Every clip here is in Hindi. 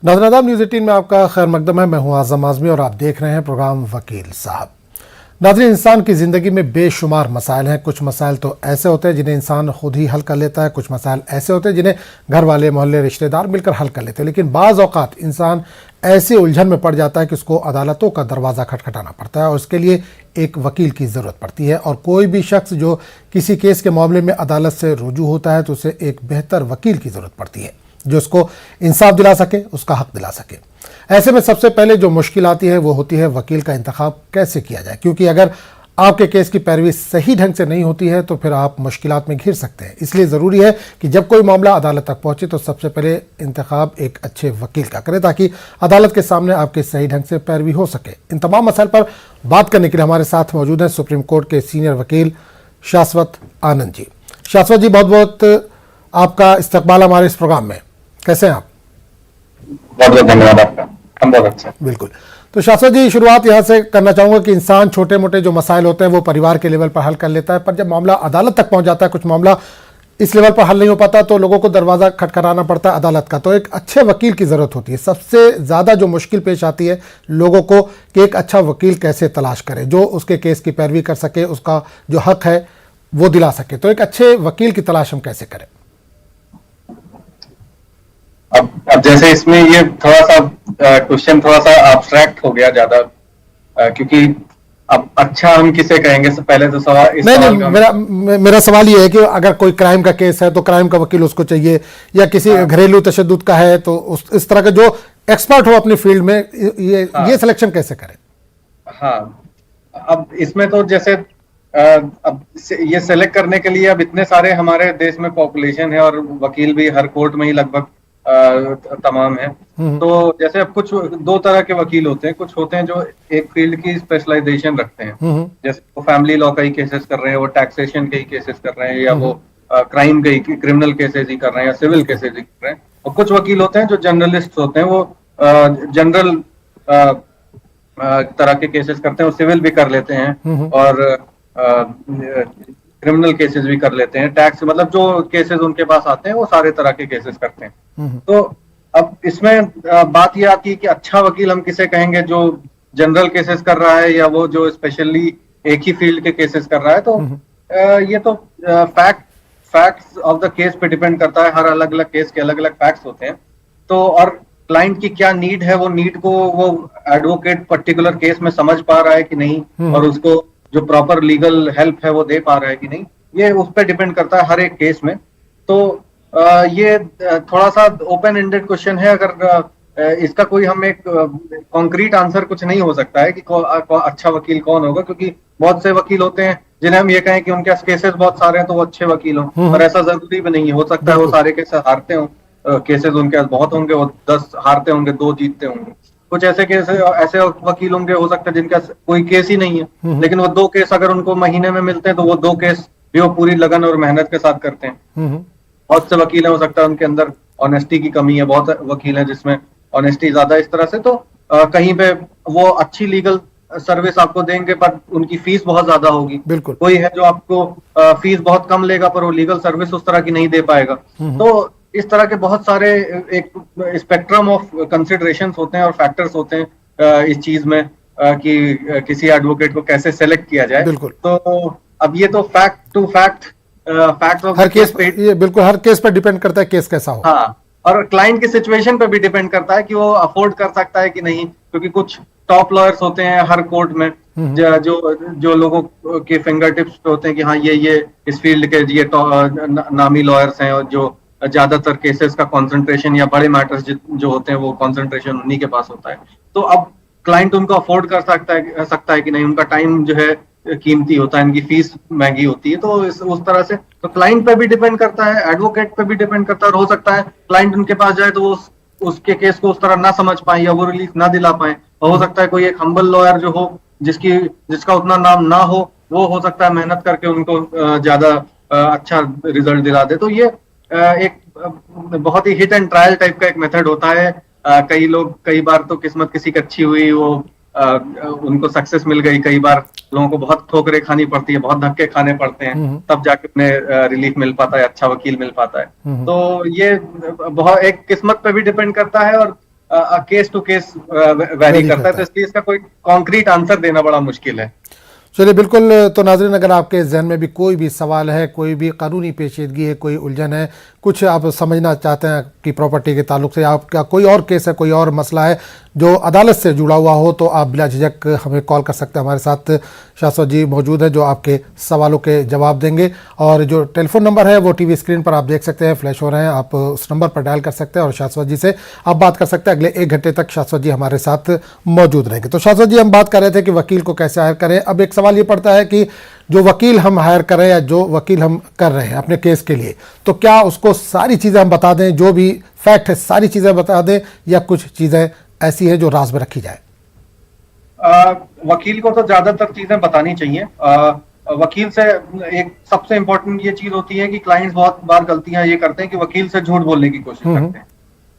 नाज़रीन न्यूज़ 18 में आपका खैर मकदम है। मैं हूं आज़म आज़मी और आप देख रहे हैं प्रोग्राम वकील साहब। नाज़रीन, इंसान की ज़िंदगी में बेशुमार मसाइल हैं। कुछ मसाइल तो ऐसे होते हैं जिन्हें इंसान खुद ही हल कर लेता है, कुछ मसाइल ऐसे होते हैं जिन्हें घर वाले, मोहल्ले, रिश्तेदार मिलकर हल कर लेते हैं। लेकिन बाज़ औक़ात इंसान ऐसे उलझन में पड़ जाता है कि उसको अदालतों का दरवाज़ा खटखटाना पड़ता है और उसके लिए एक वकील की ज़रूरत पड़ती है। और कोई भी शख्स जो किसी केस के मामले में अदालत से रुजू होता है तो उसे एक बेहतर वकील की ज़रूरत पड़ती है जो उसको इंसाफ दिला सके, उसका हक दिला सके। ऐसे में सबसे पहले जो मुश्किल आती है वो होती है वकील का इंतखाब कैसे किया जाए, क्योंकि अगर आपके केस की पैरवी सही ढंग से नहीं होती है तो फिर आप मुश्किलात में घिर सकते हैं। इसलिए ज़रूरी है कि जब कोई मामला अदालत तक पहुंचे तो सबसे पहले इंतखाब एक अच्छे वकील का करें ताकि अदालत के सामने आपके सही ढंग से पैरवी हो सके। इन तमाम मसाइल पर बात करने के लिए हमारे साथ मौजूद हैं सुप्रीम कोर्ट के सीनियर वकील शाश्वत आनंद जी। शाश्वत जी, बहुत बहुत आपका इस्तकबाल हमारे इस प्रोग्राम में। कैसे हैं आप? बहुत बहुत धन्यवाद आपका। हम बहुत अच्छा। बिल्कुल। तो शाश्वत जी, शुरुआत यहाँ से करना चाहूँगा कि इंसान छोटे मोटे जो मसाइल होते हैं वो परिवार के लेवल पर हल कर लेता है, पर जब मामला अदालत तक पहुँच जाता है, कुछ मामला इस लेवल पर हल नहीं हो पाता तो लोगों को दरवाज़ा खटखटाना पड़ता है अदालत का। तो एक अच्छे वकील की ज़रूरत होती है। सबसे ज़्यादा जो मुश्किल पेश आती है लोगों को कि एक अच्छा वकील कैसे तलाश करें जो उसके केस की पैरवी कर सके, उसका जो हक है वो दिला सके। तो एक अच्छे वकील की तलाश हम कैसे करें? अब जैसे इसमें ये थोड़ा सा क्वेश्चन थोड़ा सा एब्स्ट्रैक्ट हो गया ज्यादा, क्योंकि अब अच्छा हम किसे कहेंगे। से पहले तो सवाल इस नहीं, सवाल मेरा सवाल ये है कि अगर कोई क्राइम का केस है तो क्राइम का वकील उसको चाहिए, या किसी घरेलू तशद्दुद का है तो इस तरह का जो एक्सपर्ट हो अपनी फील्ड में, ये सिलेक्शन कैसे करें? हाँ, अब इसमें तो जैसे अब ये सेलेक्ट करने के लिए अब इतने सारे हमारे देश में पॉपुलेशन है और वकील भी हर कोर्ट में ही लगभग तमाम है। तो जैसे अब कुछ दो तरह के वकील होते हैं। कुछ होते हैं जो एक फील्ड की स्पेशलाइजेशन रखते हैं, जैसे वो फैमिली लॉ का ही केसेस कर रहे हैं, वो टैक्सेशन के ही केसेस कर रहे हैं, या वो क्राइम के ही क्रिमिनल केसेस ही कर रहे हैं, या सिविल केसेस ही कर रहे हैं। और कुछ वकील होते हैं जो जर्नलिस्ट होते हैं, वो जनरल तरह के केसेस करते हैं, वो सिविल भी कर लेते हैं और क्रिमिनल केसेस भी कर लेते हैं। टैक्स मतलब जो केसेस उनके पास आते हैं वो सारे तरह के केसेस करते हैं। तो अब इसमें बात ये आती है कि अच्छा वकील हम किसे कहेंगे, जो जनरल केसेस कर रहा है या वो जो स्पेशली एक ही फील्ड के केसेस कर रहा है। तो ये तो फैक्ट्स ऑफ द केस पे डिपेंड करता है। हर अलग अलग केस के अलग अलग फैक्ट्स होते हैं। तो और क्लाइंट की क्या नीड है, वो नीड को वो एडवोकेट पर्टिकुलर केस में समझ पा रहा है कि नहीं, और उसको जो प्रॉपर लीगल हेल्प है वो दे पा रहा है कि नहीं, ये उस पर डिपेंड करता है हर एक केस में। तो ये थोड़ा सा ओपन एंडेड क्वेश्चन है। अगर इसका कोई हम एक कॉन्क्रीट आंसर कुछ नहीं हो सकता है कि अच्छा वकील कौन होगा, क्योंकि बहुत से वकील होते हैं जिन्हें हम ये कहें कि उनके केसेस बहुत सारे हैं तो वो अच्छे वकील हों, और ऐसा जरूरी भी नहीं है। हो सकता है वो सारे केसेस हारते हों, केसेस उनके पास बहुत होंगे, वो 10 हारते होंगे, 2 जीतते होंगे। कुछ ऐसे केस ऐसे वकील होंगे, हो सकता है जिनका कोई केस ही नहीं है, लेकिन वो 2 केस अगर उनको महीने में मिलते हैं तो वो 2 केस भी वो पूरी लगन और मेहनत के साथ करते हैं। बहुत से वकील हैं, हो सकता है उनके अंदर ऑनेस्टी की कमी है। बहुत वकील हैं जिसमें ऑनेस्टी ज्यादा इस तरह से, तो कहीं पे वो अच्छी लीगल सर्विस आपको देंगे पर उनकी फीस बहुत ज्यादा होगी। बिल्कुल। कोई है जो आपको फीस बहुत कम लेगा पर वो लीगल सर्विस उस तरह की नहीं दे पाएगा। तो इस तरह के बहुत सारे एक स्पेक्ट्रम ऑफ कंसिडरेशंस होते हैं और फैक्टर्स होते हैं इस चीज में कि किसी एडवोकेट को कैसे सेलेक्ट किया जाए। बिल्कुल। तो अब ये तो फैक्ट हर केस पे, ये बिल्कुल हर केस पर डिपेंड करता है केस कैसा हो। हाँ, और क्लाइंट की सिचुएशन पे भी डिपेंड करता है कि वो अफोर्ड कर सकता है कि नहीं, क्योंकि कुछ टॉप लॉयर्स होते हैं हर कोर्ट में जो लोगों के फिंगर टिप्स पे होते हैं कि हाँ ये इस फील्ड के ये नामी लॉयर्स हैं, और जो ज्यादातर केसेस का कंसंट्रेशन या बड़े मैटर्स जो होते हैं वो कंसंट्रेशन उन्हीं के पास होता है। तो अब क्लाइंट उनको अफोर्ड कर सकता है कि नहीं, उनका टाइम जो है कीमती होता है, इनकी फीस महंगी होती है। तो उस तरह से तो क्लाइंट पे भी डिपेंड करता है, एडवोकेट पे भी डिपेंड करता है। और हो सकता है क्लाइंट उनके पास जाए तो वो उसके केस को उस तरह ना समझ पाए या वो रिलीफ ना दिला पाए। और हो सकता है कोई एक हम्बल लॉयर जो हो, जिसका उतना नाम ना हो, वो हो सकता है मेहनत करके उनको ज्यादा अच्छा रिजल्ट दिला दे। तो ये एक बहुत ही हिट एंड ट्रायल टाइप का एक मेथड होता है। कई बार तो किस्मत किसी की अच्छी हुई, वो उनको सक्सेस मिल गई। कई बार लोगों को बहुत ठोकरें खानी पड़ती है, बहुत धक्के खाने पड़ते हैं, तब जाके उन्हें रिलीफ मिल पाता है, अच्छा वकील मिल पाता है। तो ये बहुत एक किस्मत पे भी डिपेंड करता है और केस टू केस वेरी करता है, तो इसलिए इसका कोई कॉन्क्रीट आंसर देना बड़ा मुश्किल है। चलिए बिल्कुल। तो नाज़रीन, अगर आपके जहन में भी कोई भी सवाल है, कोई भी कानूनी पेचीदगी है, कोई उलझन है, कुछ आप समझना चाहते हैं कि प्रॉपर्टी के ताल्लुक से, आपका कोई और केस है, कोई और मसला है जो अदालत से जुड़ा हुआ हो, तो आप बिला झिझक हमें कॉल कर सकते हैं। हमारे साथ शाश्वत जी मौजूद है जो आपके सवालों के जवाब देंगे। और जो टेलीफोन नंबर है वो टीवी स्क्रीन पर आप देख सकते हैं, फ्लैश हो रहे हैं, आप उस नंबर पर डायल कर सकते हैं और शाश्वत जी से आप बात कर सकते हैं। अगले 1 घंटे तक शाश्वत जी हमारे साथ मौजूद रहेंगे। तो शाश्वत जी, हम बात कर रहे थे कि वकील को कैसे हायर करें। अब एक सवाल ये पड़ता है कि जो वकील हम हायर कर रहे हैं या जो वकील हम कर रहे हैं अपने केस के लिए, तो क्या उसको सारी चीज़ें हम बता दें, जो भी फैक्ट है सारी चीज़ें बता दें, या कुछ चीज़ें ऐसी है जो राज में रखी जाए? वकील को तो ज्यादातर चीजें बतानी चाहिए। वकील से एक सबसे इंपॉर्टेंट ये चीज होती है कि क्लाइंट्स बहुत बार गलतियां ये करते हैं कि वकील से झूठ बोलने की कोशिश करते हैं।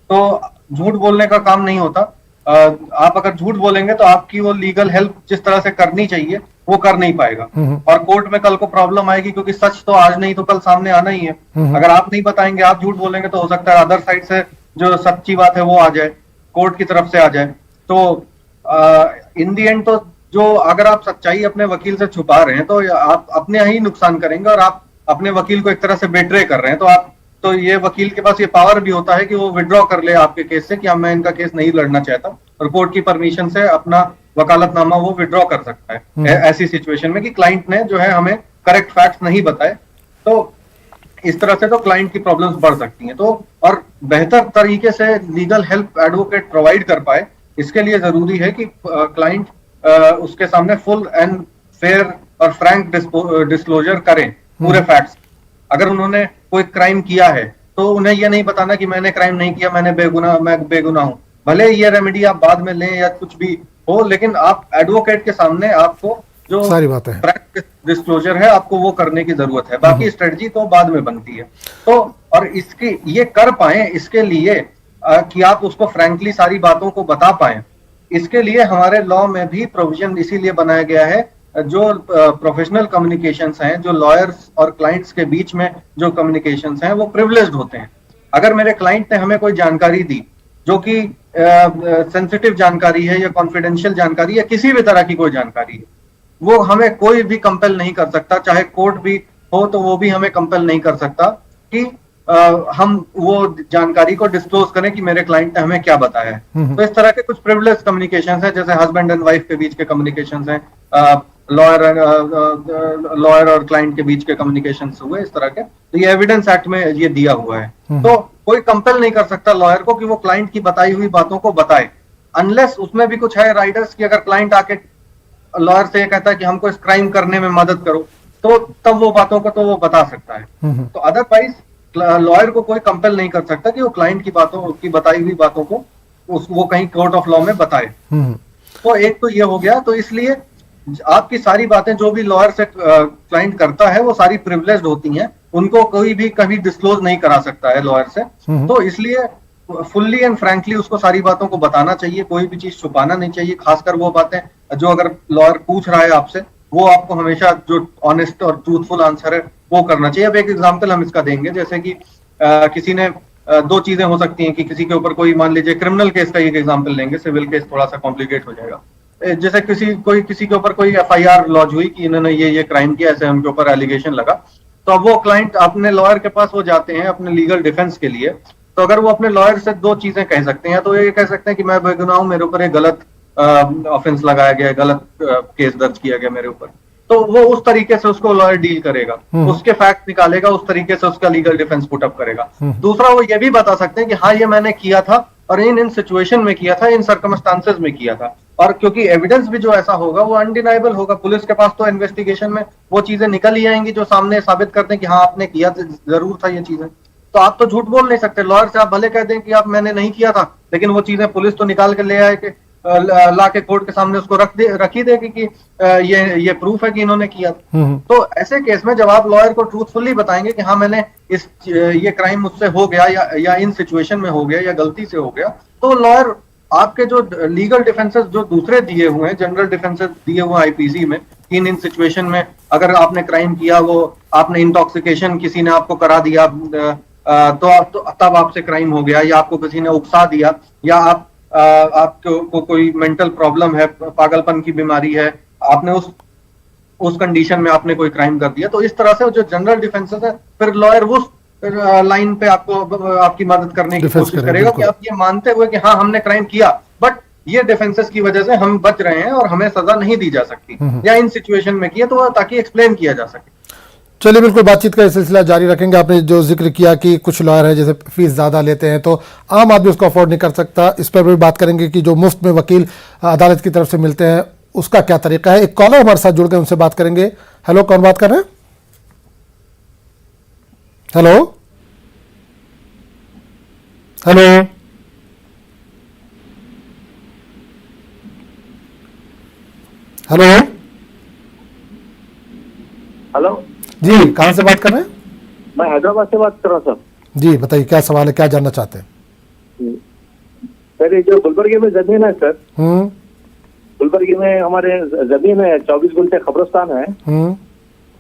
तो झूठ बोलने का काम नहीं होता। आप अगर झूठ बोलेंगे तो आपकी वो लीगल हेल्प जिस तरह से करनी चाहिए वो कर नहीं पाएगा, और कोर्ट में कल को प्रॉब्लम आएगी, क्योंकि सच तो आज नहीं तो कल सामने आना ही है। अगर आप नहीं बताएंगे, आप झूठ बोलेंगे, तो हो सकता है अदर साइड से जो सच्ची बात है वो आ जाए, कोर्ट की तरफ से आ जाए। तो इन दी एंड तो जो अगर आप सच्चाई अपने वकील से छुपा रहे हैं तो आप अपने ही नुकसान करेंगे, और आप अपने वकील को एक तरह से बेट्रे कर रहे हैं। तो ये वकील के पास ये पावर भी होता है कि वो विड्रॉ कर ले आपके केस से कि अब मैं इनका केस नहीं लड़ना चाहता, और कोर्ट की परमिशन से अपना वकालतनामा वो विड्रॉ कर सकता है ऐसी सिचुएशन में कि क्लाइंट ने जो है हमें करेक्ट फैक्ट्स नहीं बताए। तो इस तरह से तो क्लाइंट की प्रॉब्लम्स बढ़ सकती हैं। तो और बेहतर तरीके से लीगल हेल्प एडवोकेट प्रोवाइड कर पाए, इसके लिए जरूरी है कि क्लाइंट उसके सामने फुल एंड फेयर और फ्रैंक डिस्क्लोजर करें पूरे फैक्ट्स। अगर उन्होंने कोई क्राइम किया है तो उन्हें यह नहीं बताना कि मैंने क्राइम नहीं किया, मैं बेगुनाह हूं। भले ये रेमेडी आप बाद में लें या कुछ भी हो, लेकिन आप एडवोकेट के सामने आपको जो सारी बातें फ्रैंक डिस्क्लोजर है आपको वो करने की जरूरत है। बाकी स्ट्रेटजी तो बाद में बनती है। तो और इसकी ये कर पाए, इसके लिए कि आप उसको फ्रैंकली सारी बातों को बता पाए, इसके लिए हमारे लॉ में भी प्रोविजन इसीलिए बनाया गया है। जो प्रोफेशनल कम्युनिकेशंस हैं, जो लॉयर्स और क्लाइंट्स के बीच में जो कम्युनिकेशंस हैं, वो प्रिविलेज्ड होते हैं। अगर मेरे क्लाइंट ने हमें कोई जानकारी दी जो कि सेंसिटिव जानकारी है या कॉन्फिडेंशियल जानकारी है, किसी भी तरह की कोई जानकारी है, वो हमें कोई भी कंपेल नहीं कर सकता, चाहे कोर्ट भी हो तो वो भी हमें कंपेल नहीं कर सकता कि हम वो जानकारी को डिस्क्लोज करें कि मेरे क्लाइंट ने हमें क्या बताया है। तो इस तरह के कुछ प्रिविलेज कम्युनिकेशंस हैं, जैसे हस्बैंड एंड वाइफ के बीच के कम्युनिकेशंस हैं, लॉयर और क्लाइंट के बीच के कम्युनिकेशंस हुए इस तरह के। तो ये एविडेंस एक्ट में ये दिया हुआ है। तो कोई कंपेल नहीं कर सकता लॉयर को कि वो क्लाइंट की बताई हुई बातों को बताए, अनलेस उसमें भी कुछ है राइटर्स की। अगर क्लाइंट आके लॉयर से ये कहता है कि हमको इस क्राइम करने में मदद करो, तो तब वो बातों को तो वो बता सकता है। तो अदरवाइज लॉयर को कोई कंपेल नहीं कर सकता कि वो क्लाइंट की बातों की बताई हुई बातों को वो कहीं कोर्ट ऑफ लॉ में बताए। तो एक तो ये हो गया। तो इसलिए आपकी सारी बातें जो भी लॉयर से क्लाइंट करता है वो सारी प्रिविलेज्ड होती हैं, उनको कोई भी कभी डिस्क्लोज नहीं करा सकता है लॉयर से। तो इसलिए फुल्ली एंड फ्रैंकली उसको सारी बातों को बताना चाहिए, कोई भी चीज छुपाना नहीं चाहिए। खासकर वो बातें जो अगर लॉयर पूछ रहा है आपसे, वो आपको हमेशा जो ऑनेस्ट और ट्रूथफुल आंसर है वो करना चाहिए। अब एक एग्जांपल हम इसका देंगे, जैसे कि किसी ने दो चीजें हो सकती हैं कि किसी के ऊपर कोई, मान लीजिए क्रिमिनल केस का एक एग्जांपल लेंगे, सिविल केस थोड़ा सा कॉम्प्लिकेट हो जाएगा। जैसे किसी के ऊपर कोई एफआईआर लॉन्च हुई कि इन्होंने ये क्राइम किया, ऐसे उनके ऊपर एलिगेशन लगा। तो अब वो क्लाइंट अपने लॉयर के पास वो जाते हैं अपने लीगल डिफेंस के लिए। तो अगर वो अपने लॉयर से दो चीजें कह सकते हैं, तो ये कह सकते हैं कि मैं बेगुनाह हूं, मेरे ऊपर एक गलत ऑफेंस लगाया गया, गलत केस दर्ज किया गया मेरे ऊपर। तो वो उस तरीके से उसको लॉयर डील करेगा, उसके फैक्ट निकालेगा, उस तरीके से उसका लीगल डिफेंस पुटअप करेगा। दूसरा, वो ये भी बता सकते हैं कि हाँ ये मैंने किया था और इन सिचुएशन में किया था, इन सर्कमस्टांसेस में किया था। और क्योंकि एविडेंस भी जो ऐसा होगा वो अनडिनाइबल होगा, पुलिस के पास तो इन्वेस्टिगेशन में वो चीजें निकल ही आएंगी जो सामने साबित करते हैं कि हाँ आपने किया जरूर था ये चीजें। तो आप तो झूठ बोल नहीं सकते। लॉयर से आप भले कह दें कि आप मैंने नहीं किया था, लेकिन वो चीजें पुलिस तो निकाल के ले आए कि ला के कोर्ट के सामने उसको रखी देगी कि ये प्रूफ है कि इन्होंने किया। तो ऐसे केस में जब आप लॉयर को ट्रूथफुली बताएंगे कि हाँ मैंने ये क्राइम मुझसे हो गया या इन सिचुएशन में हो गया या गलती से हो गया, तो लॉयर आपके जो लीगल डिफेंसेस जो दूसरे दिए हुए हैं, जनरल डिफेंसेस दिए हुए आईपीसी में, इन सिचुएशन में अगर आपने क्राइम किया, वो आपने इंटॉक्सिकेशन किसी ने आपको करा दिया, तो तब आपसे क्राइम हो गया, या आपको किसी ने उकसा दिया, या आप आपको कोई मेंटल प्रॉब्लम है, पागलपन की बीमारी है, आपने उस कंडीशन में आपने कोई क्राइम कर दिया, तो इस तरह से जो जनरल डिफेंसेस है, फिर लॉयर उस लाइन पे आपकी मदद करने की कोशिश करेगा कि आप ये मानते हुए कि हाँ हमने क्राइम किया, बट ये डिफेंसेस की वजह से हम बच रहे हैं और हमें सजा नहीं दी जा सकती, या इन सिचुएशन में किया तो ताकि एक्सप्लेन किया जा सके। चलिए, बिल्कुल बातचीत का सिलसिला जारी रखेंगे। आपने जो जिक्र किया कि कुछ लॉयर है जैसे फीस ज़्यादा लेते हैं तो आम आदमी उसको अफोर्ड नहीं कर सकता, इस पर भी बात करेंगे कि जो मुफ्त में वकील अदालत की तरफ से मिलते हैं उसका क्या तरीका है। एक कॉलर हमारे साथ जुड़ गए, उनसे बात करेंगे। हेलो, कौन बात कर रहे हैं? हेलो हेलो हेलो हेलो जी, कहाँ से बात कर रहे हैं? मैं हैदराबाद से बात कर रहा था जी, बताइए क्या सवाल है, क्या जानना चाहते हैं? सर। ये जो गुलबर्गे में जमीन है सर, गुलबर्गे में हमारे जमीन है, 24 गुंठे कब्रिस्तान है,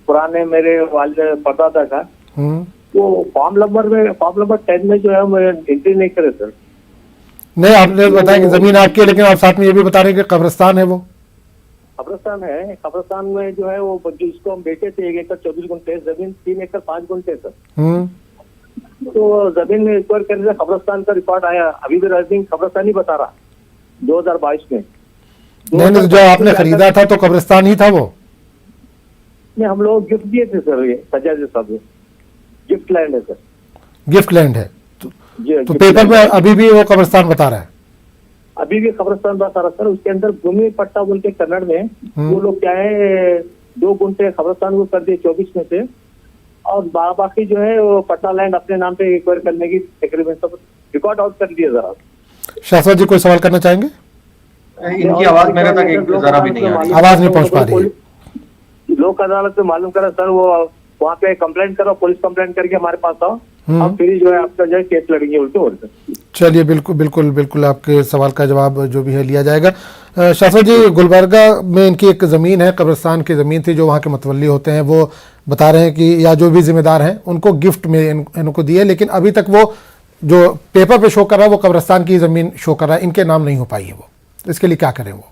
पुराने मेरे वालिद परदादा का। वो फॉर्म नंबर 10 में जो है मैं एंट्री नहीं करे सर। नहीं, आपने बताया कि जमीन आपकी है, लेकिन आप साथ में ये भी बता रहे हैं कि कब्रिस्तान है। वो कब्रिस्तान है, कब्रिस्तान में जो है वो जिसको हम बेचे थे 1 एकड़ 24 गुंठे जमीन, 3 एकड़ 5 गुंठे सर। तो जमीन में एक्वायर करने से कब्रिस्तान का रिकॉर्ड आया, अभी भी रजिंग कब्रिस्तान ही बता रहा 2022 में। नहीं, जो आपने खरीदा था तो कब्रिस्तान ही था वो? नहीं, हम लोग गिफ्ट दिए थे सर, ये सजा से सब गिफ्ट लैंड है सर। गिफ्ट लैंड है तो पेपर में अभी भी वो कब्रिस्तान बता रहा है? अभी भी कब्रिस्तान बता रहा सर। उसके अंदर भूमि पट्टा बोल के कन्नड़ में वो लोग क्या है 2 गुंठे कब्रिस्तान को कर दिए 24 में से, और बाकी जो है वो पट्टा लैंड अपने नाम पे एक्वायर करने की एग्रीमेंट सब रिकॉर्ड आउट कर दिया। जरा शाश्वत जी कोई सवाल करना चाहेंगे? इनकी आवाज मेरे तक जरा भी नहीं आ रही, आवाज नहीं पहुंच पा रही है। लोक अदालत में मालूम करा सर, वो वहाँ पे कंप्लेंट करो, पुलिस कंप्लेंट करके हमारे पास आओ, अब फिर जो है आपका जो है केस लड़ेंगे उल्टे उल्टे। चलिए, बिल्कुल बिल्कुल बिल्कुल आपके सवाल का जवाब जो भी है लिया जाएगा। शाश्वत जी, गुलबर्गा में इनकी एक ज़मीन है, कब्रिस्तान की ज़मीन थी, जो वहाँ के मतवल्ली होते हैं वो बता रहे हैं कि या जो भी जिम्मेदार हैं उनको गिफ्ट में इनको दिए, लेकिन अभी तक वो जो पेपर पे शो कर रहा है वो कब्रिस्तान की ज़मीन शो कर रहा है, इनके नाम नहीं हो पाई है वो। इसके लिए क्या करें वो?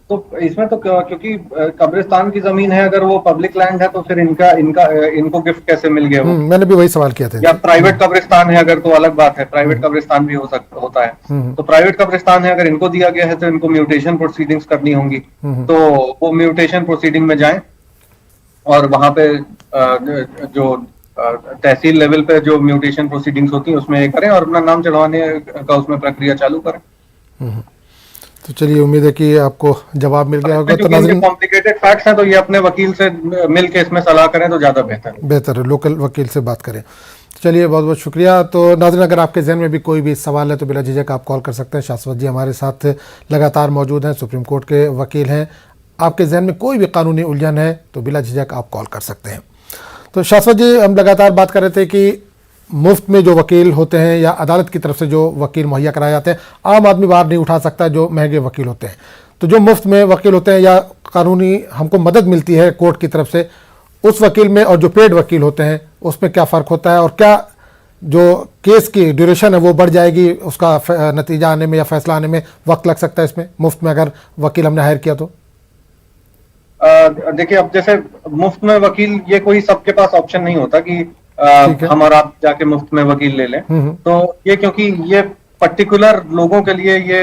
तो इसमें तो क्योंकि कब्रिस्तान की जमीन है, अगर वो पब्लिक लैंड है तो फिर इनको गिफ्ट कैसे मिल गया वो? मैंने भी वही सवाल किया था। या प्राइवेट कब्रिस्तान है अगर तो अलग बात है, प्राइवेट कब्रिस्तान भी होता है। तो प्राइवेट कब्रिस्तान है, अगर इनको दिया गया है तो इनको म्यूटेशन प्रोसीडिंग्स करनी होंगी। तो वो म्यूटेशन प्रोसीडिंग में जाएं और वहां पे जो तहसील लेवल पे जो म्यूटेशन प्रोसीडिंग्स होती है उसमें ये करें और अपना नाम चढ़वाने का उसमें प्रक्रिया चालू करें। तो चलिए, उम्मीद है कि आपको जवाब मिल गया होगा। तो नाज़रीन, कॉम्प्लिकेटेड फैक्ट्स हैं तो ये अपने वकील से मिलकर इसमें सलाह करें तो ज्यादा बेहतर है, लोकल वकील से बात करें। चलिए, बहुत बहुत शुक्रिया। तो नाज़रीन, अगर आपके जहन में भी कोई भी सवाल है तो बिला झिझक आप कॉल कर सकते हैं। शाश्वत जी हमारे साथ लगातार मौजूद हैं, सुप्रीम कोर्ट के वकील हैं। आपके जहन में कोई भी कानूनी उलझन है तो बिला झिझक आप कॉल कर सकते हैं। तो शाश्वत जी, हम लगातार बात कर रहे थे कि मुफ्त में जो वकील होते हैं या अदालत की तरफ से जो वकील मुहैया कराए जाते हैं, आम आदमी बाहर नहीं उठा सकता जो महंगे वकील होते हैं। तो जो मुफ्त में वकील होते हैं या कानूनी हमको मदद मिलती है कोर्ट की तरफ से, उस वकील में और जो पेड वकील होते हैं उसमें क्या फ़र्क होता है, और क्या जो केस की ड्यूरेशन है वो बढ़ जाएगी, उसका नतीजा आने में या फैसला आने में वक्त लग सकता है इसमें, मुफ्त में अगर वकील हमने हायर किया तो? देखिए, अब जैसे मुफ्त में वकील, ये कोई सबके पास ऑप्शन नहीं होता कि हम और आप जाके मुफ्त में वकील ले लें। तो ये क्योंकि ये पर्टिकुलर लोगों के लिए ये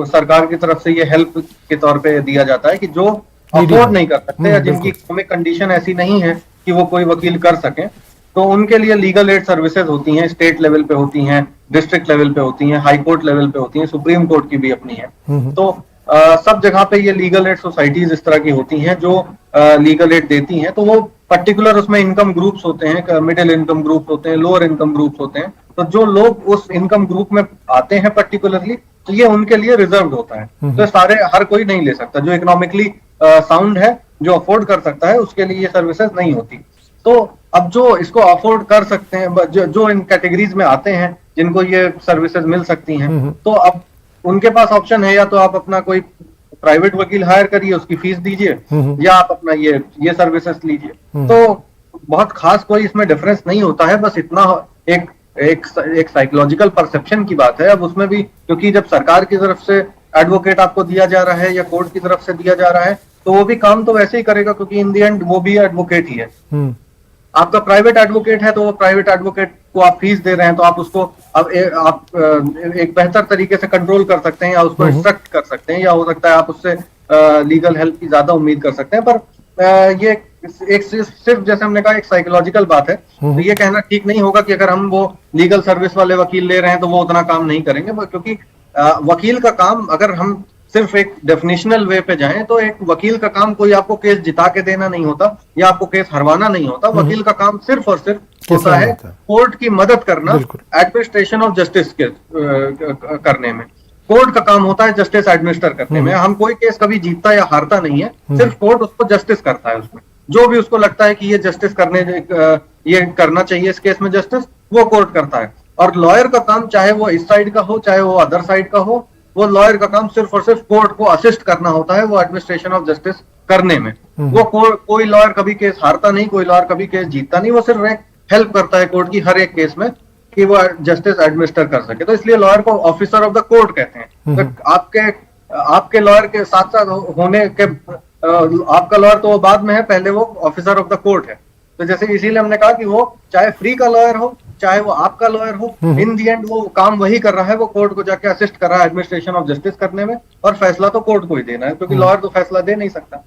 सरकार की तरफ से ये हेल्प के तौर पे दिया जाता है कि जो अफोर्ड नहीं कर सकते या जिनकी इकोनॉमिक कंडीशन ऐसी नहीं है कि वो कोई वकील कर सकें, तो उनके लिए लीगल एड सर्विसेज होती हैं, स्टेट लेवल पे होती हैं, डिस्ट्रिक्ट लेवल पे होती हैं, हाई कोर्ट लेवल पे होती हैं, सुप्रीम कोर्ट की भी अपनी है। तो सब जगह पे ये लीगल एड सोसाइटीज इस तरह की होती हैं जो लीगल एड देती हैं। तो वो पर्टिकुलर उसमें इनकम ग्रुप्स होते हैं, मिडिल इनकम ग्रुप्स होते हैं, लोअर इनकम ग्रुप्स होते हैं। तो जो लोग उस इनकम ग्रुप में आते हैं पर्टिकुलरली, तो ये उनके लिए रिजर्व होता है। तो हर कोई नहीं ले सकता। जो इकोनॉमिकली साउंड है, जो अफोर्ड कर सकता है, उसके लिए ये सर्विसेज नहीं होती। तो अब जो इसको अफोर्ड कर सकते हैं, जो इन कैटेगरीज में आते हैं जिनको ये सर्विसेज मिल सकती हैं, तो अब उनके पास ऑप्शन है, या तो आप अपना कोई प्राइवेट वकील हायर करिए, उसकी फीस दीजिए, या आप अपना ये सर्विसेज लीजिए। तो बहुत खास कोई इसमें डिफरेंस नहीं होता है। बस इतना एक एक साइकोलॉजिकल परसेप्शन की बात है। अब उसमें भी क्योंकि जब सरकार की तरफ से एडवोकेट आपको दिया जा रहा है या कोर्ट की तरफ से दिया जा रहा है, तो वो भी काम तो वैसे ही करेगा, क्योंकि इन दी एंड वो भी एडवोकेट ही है। आपका प्राइवेट एडवोकेट है तो वो प्राइवेट एडवोकेट को आप फीस दे रहे हैं, तो आप उसको अब आप एक बेहतर तरीके से कंट्रोल कर सकते हैं या उसको इंस्ट्रक्ट कर सकते हैं, या हो सकता है आप उससे लीगल हेल्प की ज्यादा उम्मीद कर सकते हैं। पर ये एक सिर्फ जैसे हमने कहा एक साइकोलॉजिकल बात है, तो ये कहना ठीक नहीं होगा कि अगर हम वो लीगल सर्विस वाले वकील ले रहे हैं तो वो उतना काम नहीं करेंगे, क्योंकि वकील का काम, अगर हम सिर्फ एक डेफिनेशनल वे पे जाएं, तो एक वकील का काम कोई आपको केस जिता के देना नहीं होता या आपको केस हरवाना नहीं होता। वकील का काम सिर्फ और सिर्फ होता है कोर्ट की मदद करना, एडमिनिस्ट्रेशन ऑफ जस्टिस के करने में। कोर्ट का काम होता है जस्टिस एडमिनिस्टर करने में। हम कोई केस कभी जीतता या हारता नहीं है, सिर्फ कोर्ट उसको जस्टिस करता है। उसमें जो भी उसको लगता है कि ये जस्टिस ये करना चाहिए इस केस में जस्टिस, वो कोर्ट करता है। और लॉयर का काम, चाहे वो इस साइड का हो चाहे वो अदर साइड का हो, वो लॉयर का काम सिर्फ और सिर्फ कोर्ट को असिस्ट करना होता है, वो एडमिनिस्ट्रेशन ऑफ जस्टिस करने में। वो कोई लॉयर कभी केस हारता नहीं, कोई लॉयर कभी केस जीतता नहीं, वो सिर्फ एक हेल्प करता है कोर्ट की हर एक केस में कि वो जस्टिस एडमिनिस्टर कर सके। तो इसलिए लॉयर को ऑफिसर ऑफ द कोर्ट कहते हैं। तो आपके लॉयर के साथ साथ होने के आपका लॉयर तो वो बाद में है, पहले वो ऑफिसर ऑफ द कोर्ट है। तो जैसे इसीलिए हमने कहा कि वो चाहे फ्री का लॉयर हो चाहे वो आपका लॉयर हो, इन दी एंड वो काम वही कर रहा है, वो कोर्ट को जाके असिस्ट कर रहा है एडमिनिस्ट्रेशन ऑफ जस्टिस करने में, और फैसला तो कोर्ट को ही देना है, क्योंकि लॉयर तो फैसला दे नहीं सकता।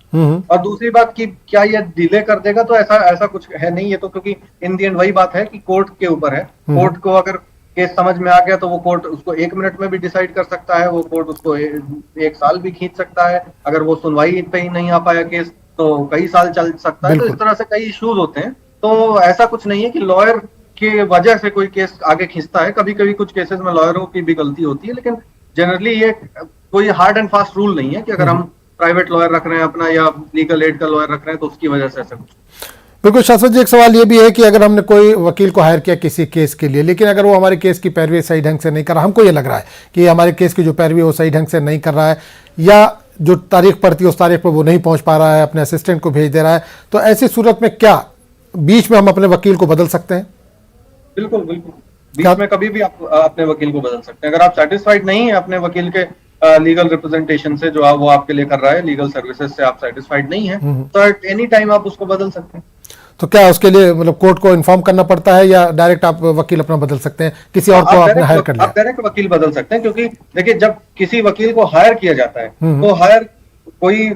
और दूसरी बात कि क्या ये डिले कर देगा, तो ऐसा कुछ है नहीं। ये तो क्योंकि इन दी एंड वही बात है कि कोर्ट के ऊपर है। कोर्ट को अगर केस समझ में आ गया तो वो कोर्ट उसको 1 मिनट में भी डिसाइड कर सकता है, वो कोर्ट उसको 1 साल भी खींच सकता है। अगर वो सुनवाई पे ही नहीं आ पाया केस तो कई साल चल सकता है। तो इस तरह से कई इश्यूज होते हैं। तो ऐसा कुछ नहीं है कि लॉयर की वजह से कोई केस आगे खींचता है। कभी कभी कुछ केसेस में लॉयरों की भी गलती होती है, लेकिन जनरली ये कोई हार्ड एंड फास्ट रूल नहीं है कि अगर हम प्राइवेट लॉयर रख रहे हैं अपना या लीगल एड का लॉयर रख रहे हैं तो उसकी वजह से ऐसा कुछ। बिल्कुल शाश्वत जी, एक सवाल ये भी है कि अगर हमने कोई वकील को हायर किया किसी केस के लिए, लेकिन अगर वो हमारे केस की पैरवी सही ढंग से नहीं कर रहा, हमको ये लग रहा है कि हमारे केस की जो पैरवी वो सही ढंग से नहीं कर रहा है, या जो तारीख पड़ती है उस तारीख पर वो नहीं पहुंच पा रहा है, अपने असिस्टेंट को भेज दे रहा है, तो ऐसी सूरत में क्या बीच में हम अपने वकील को बदल सकते हैं? बिल्कुल बिल्कुल, बीच में कभी भी आप अपने वकील को बदल सकते हैं। अगर आप सेटिस्फाइड नहीं है अपने वकील के लीगल रिप्रेजेंटेशन से, जो वो आपके लिए कर रहा है, लीगल सर्विसेज से आप सेटिस्फाइड नहीं है, तो एट एनी टाइम आप उसको बदल सकते हैं। तो क्या उसके लिए मतलब कोर्ट को इन्फॉर्म करना पड़ता है, या डायरेक्ट आप वकील अपना बदल सकते हैं, किसी और को आपने हायर कर लिया? आप डायरेक्ट वकील बदल सकते हैं, क्योंकि देखिए जब किसी वकील को हायर किया जाता है तो हायर कोई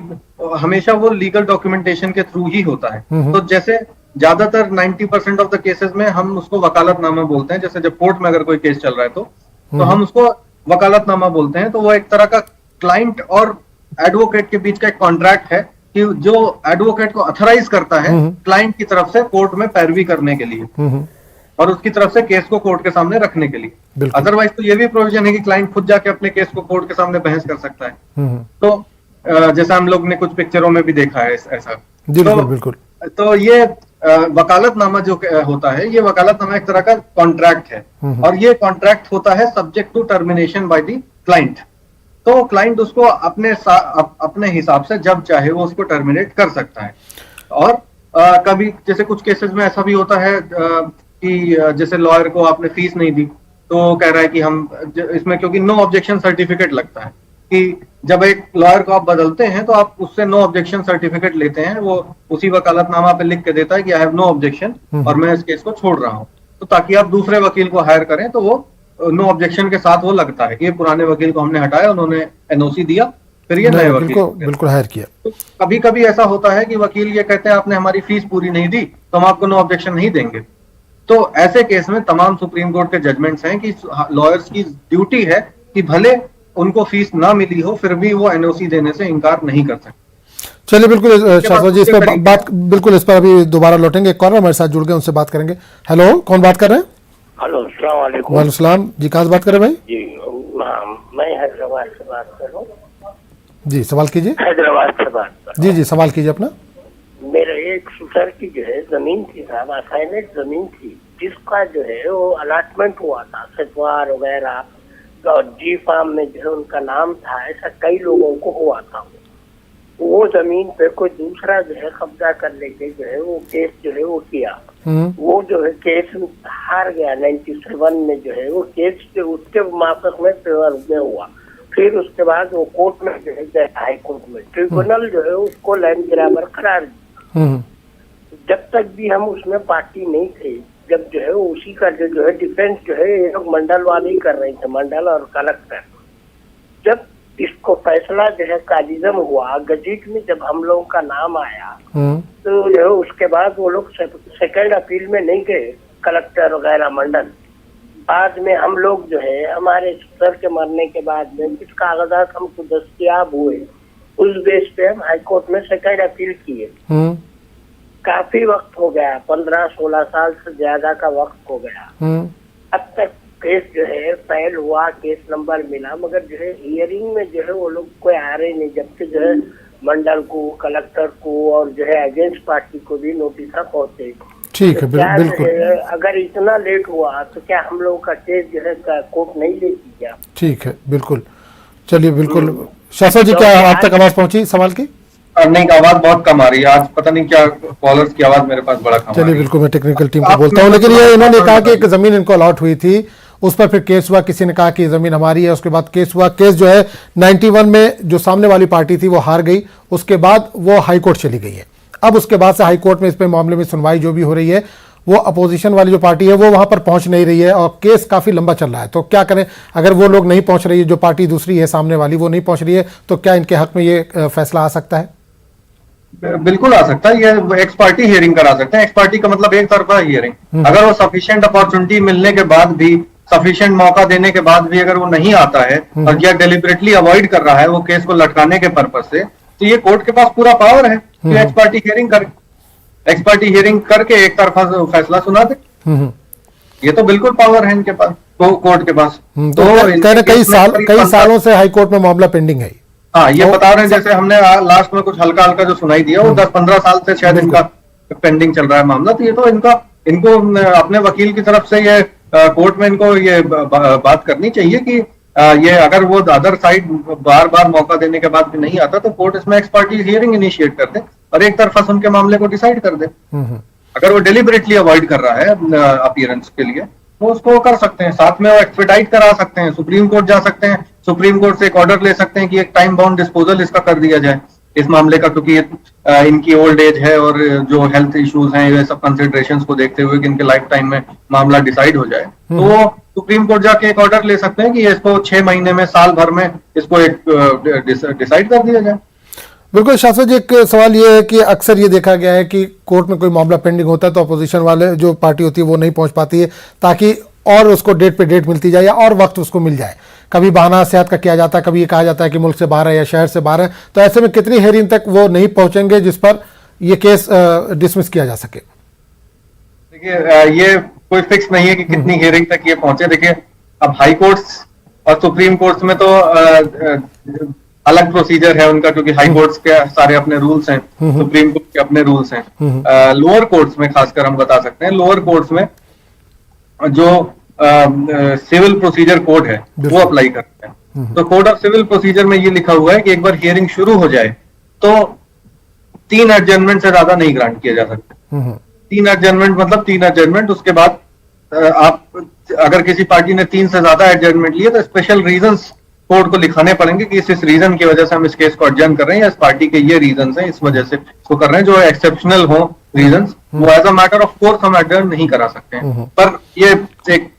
हमेशा वो लीगल डॉक्यूमेंटेशन के थ्रू ही होता है। तो जैसे ज्यादातर 90% ऑफ द केसेस में हम उसको वकालतनामा बोलते हैं। जैसे जब कोर्ट में अगर कोई केस चल रहा है तो हम उसको वकालतनामा बोलते हैं। तो वो एक तरह का क्लाइंट और एडवोकेट के बीच का एक कॉन्ट्रैक्ट है कि जो एडवोकेट को अथराइज करता है क्लाइंट की तरफ से कोर्ट में पैरवी करने के लिए और उसकी तरफ से केस को कोर्ट के सामने रखने के लिए। अदरवाइज तो ये भी प्रोविजन है कि क्लाइंट खुद जाके अपने केस को कोर्ट के सामने बहस कर सकता है। तो जैसा हम लोग ने कुछ पिक्चरों में भी देखा है ऐसा। बिल्कुल। तो ये वकालतनामा जो होता है, ये वकालतनामा एक तरह का कॉन्ट्रैक्ट है, और ये कॉन्ट्रैक्ट होता है subject to termination by the client. तो क्लाइंट उसको अपने हिसाब से जब चाहे वो उसको टर्मिनेट कर सकता है। और कभी जैसे कुछ केसेस में ऐसा भी होता है कि जैसे लॉयर को आपने फीस नहीं दी, तो कह रहा है कि हम इसमें, क्योंकि नो ऑब्जेक्शन सर्टिफिकेट लगता है कि जब एक लॉयर को आप बदलते हैं तो आप उससे नो ऑब्जेक्शन सर्टिफिकेट लेते हैं, वो उसी वकालतनामा पे लिख के देता है कि आई हैव नो ऑब्जेक्शन और मैं इस केस को छोड़ रहा हूं। तो ताकि आप दूसरे वकील को हायर करें तो वो नो ऑब्जेक्शन के साथ वो लगता है कि ये पुराने वकील को हमने हटाया, उन्होंने एनओसी दिया, फिर ये नए वकील को बिल्कुल हायर किया। तो कभी कभी ऐसा होता है कि वकील ये कहते हैं आपने हमारी फीस पूरी नहीं दी तो हम आपको नो ऑब्जेक्शन नहीं देंगे। तो ऐसे केस में तमाम सुप्रीम कोर्ट के जजमेंट्स हैं कि लॉयर्स की ड्यूटी है कि भले उनको फीस ना मिली हो फिर भी वो एनओसी देने से इनकार नहीं कर सकते। चलिए बिल्कुल शाश्वत जी, इस पर बात बिल्कुल इस पर अभी दोबारा लौटेंगे। एक कॉलर हमारे साथ जुड़ गए, उनसे बात करेंगे। हेलो, कौन बात कर रहे हैं? हेलो, अस्सलाम वालेकुम। वालेकुम सलाम जी, कहाँ से बात कर रहे हैं भाई? जी मैं हैदराबाद से बात कर रहा हूँ। जी सवाल कीजिए। हैदराबाद से बात कर रहा हूँ। जी सवाल कीजिए अपना। मेरा एक सर की जो है जमीन थी साहब, असाइनेट जमीन थी, जिसका जो है वो अलाटमेंट हुआ था, सतवार वगैरह और जी फार्म में जो है उनका नाम था, ऐसा कई लोगों को हुआ था। वो जमीन पे कोई दूसरा जो है कब्जा कर लेके जो है वो केस जो है वो किया। वो जो है केस हार गया 97 में जो है वो केस उसके माफक में हुआ। फिर उसके बाद वो कोर्ट में जो है हाई कोर्ट में ट्रिब्यूनल जो है उसको लैंड ग्रैबर करार दिया। जब तक भी हम उसमें पार्टी नहीं थे, जब जो है उसी का जो है डिफेंस जो है ये लोग मंडल वाले ही कर रहे थे, मंडल और कलेक्टर। जब इसको फैसला जो है कालिज्म हुआ गजट में, जब हम लोगों का नाम आया तो जो है उसके बाद वो लोग सेकंड अपील में नहीं गए, कलेक्टर वगैरह मंडल। बाद में हम लोग जो है हमारे सर के मरने के बाद में कुछ कागजात हमको दस्तयाब हुए, उस बेस पे हम हाईकोर्ट में सेकंड अपील किए। काफी वक्त हो गया, 15-16 साल से ज्यादा का वक्त हो गया। अब तक केस जो है फाइल हुआ, केस नंबर मिला, मगर जो है हियरिंग में जो है वो लोग कोई आ रहे नहीं, जबकि जो है मंडल को, कलेक्टर को और जो है अगेंस्ट पार्टी को भी नोटिस पहुंचे। ठीक है, बिल्कुल। अगर इतना लेट हुआ तो क्या हम लोगों का केस जो है कोर्ट नहीं लेती क्या? ठीक है, बिल्कुल। चलिए, बिल्कुल। शास्त्री जी, क्या आप तक आवाज पहुंची सवाल की? नहीं, आवाज बहुत कम आ रही है आज, पता नहीं क्या कॉलर्स की आवाज मेरे पास बड़ा कम। चलिए, बिल्कुल, मैं टेक्निकल टीम को बोलता हूँ। लेकिन ये इन्होंने कहा कि एक जमीन इनको अलॉट हुई थी, उस पर फिर केस हुआ, किसी ने कहा कि जमीन हमारी है, उसके बाद केस हुआ। केस जो है 91 में जो सामने वाली पार्टी थी वो हार गई, उसके बाद वो हाई कोर्ट चली गई है। अब उसके बाद से हाई कोर्ट में इस पे मामले में सुनवाई जो भी हो रही है, वो अपोजिशन वाली जो पार्टी है वो वहां पर पहुंच नहीं रही है और केस काफी लंबा चल रहा है। तो क्या करें, अगर वो लोग नहीं पहुंच रही है, जो पार्टी दूसरी है सामने वाली वो नहीं पहुंच रही है, तो क्या इनके हक में ये फैसला आ सकता है? बिल्कुल आ सकता है। ये एक्स पार्टी हियरिंग करा सकते हैं। एक्स पार्टी का मतलब एक तरफा हियरिंग। अगर वो सफिशिएंट अपॉर्चुनिटी मिलने के बाद भी, सफिशिएंट मौका देने के बाद भी अगर वो नहीं आता है और या डेलिबरेटली अवॉइड कर रहा है वो केस को लटकाने के पर्पज से, तो ये कोर्ट के पास पूरा पावर है कि एक्स पार्टी हियरिंग करे, एक्स पार्टी हियरिंग करके एक तरफा फैसला सुना दे। ये तो बिल्कुल पावर है इनके पास, तो कोर्ट के पास। तो कई सालों से हाई कोर्ट में मामला पेंडिंग है। हाँ, ये बता रहे हैं, जैसे हमने लास्ट में कुछ हल्का हल्का जो सुनाई दिया वो 10-15 साल से शायद इनका पेंडिंग चल रहा है मामला। तो ये तो इनको अपने वकील की तरफ से ये कोर्ट में इनको ये बात करनी चाहिए कि ये अगर वो अदर साइड बार बार मौका देने के बाद भी नहीं आता तो कोर्ट इसमें एक्स पार्टी हियरिंग इनिशिएट कर दे और एक तरफा सुन के मामले को डिसाइड कर दे। अगर वो डेलिबरेटली अवॉइड कर रहा है अपीयरेंस के लिए तो उसको कर सकते हैं, साथ में वो एक्सपेडाइट करा सकते हैं, सुप्रीम कोर्ट जा सकते हैं, सुप्रीम कोर्ट से एक ऑर्डर ले सकते हैं कि एक टाइम बाउंड डिस्पोजल इसका कर दिया जाए इस मामले का, क्योंकि इनकी ओल्ड एज है और जो हेल्थ इश्यूज हैं ये सब कंसिडरेशंस को देखते हुए कि इनके लाइफ टाइम में मामला डिसाइड हो जाए, तो वो सुप्रीम कोर्ट जाके एक ऑर्डर ले सकते हैं कि इसको 6 महीने में, साल भर में इसको एक डिसाइड कर दिया जाए। बिल्कुल। शास्त्री जी, एक सवाल ये है कि अक्सर ये देखा गया है कि कोर्ट में कोई मामला पेंडिंग होता है तो अपोजिशन वाले जो पार्टी होती है वो नहीं पहुंच पाती है, ताकि और उसको डेट पे डेट मिलती जाए या और वक्त उसको मिल जाए। कभी बहाना सेहत का किया जाता है, कभी ये कहा जाता है कि मुल्क से बाहर है या शहर से बाहर है। तो ऐसे में कितनी हेयरिंग तक वो नहीं पहुंचेंगे जिस पर ये केस डिसमिस किया जा सके? देखिए, ये कोई फिक्स नहीं है कि कितनी हियरिंग तक ये पहुंचे। देखिए, अब हाई कोर्ट्स और सुप्रीम कोर्ट्स में तो अलग प्रोसीजर है उनका, क्योंकि हाई कोर्ट्स के सारे अपने रूल्स हैं, सुप्रीम कोर्ट के अपने रूल्स हैं। लोअर कोर्ट्स में खासकर हम बता सकते हैं, लोअर कोर्ट्स में जो सिविल प्रोसीजर कोड है वो अप्लाई करते हैं। तो कोड ऑफ सिविल प्रोसीजर में ये लिखा हुआ है कि एक बार हियरिंग शुरू हो जाए तो 3 एडजर्नमेंट से ज्यादा नहीं ग्रांट किए जा सकते। 3 एडजर्नमेंट मतलब 3 एडजर्नमेंट, उसके बाद आप अगर किसी पार्टी ने 3 से ज्यादा एडजर्नमेंट लिए तो स्पेशल रीजंस कोर्ट को लिखाने पड़ेंगे कि इस रीजन की वजह से हम इस केस को एडजर्न कर रहे हैं या इस पार्टी के ये रीजंस हैं, इस वजह से इसको कर रहे हैं, जो एक्सेप्शनल हो रीजंस, वो as a matter of course हम एडजर्न नहीं करा सकते हैं। पर ये एक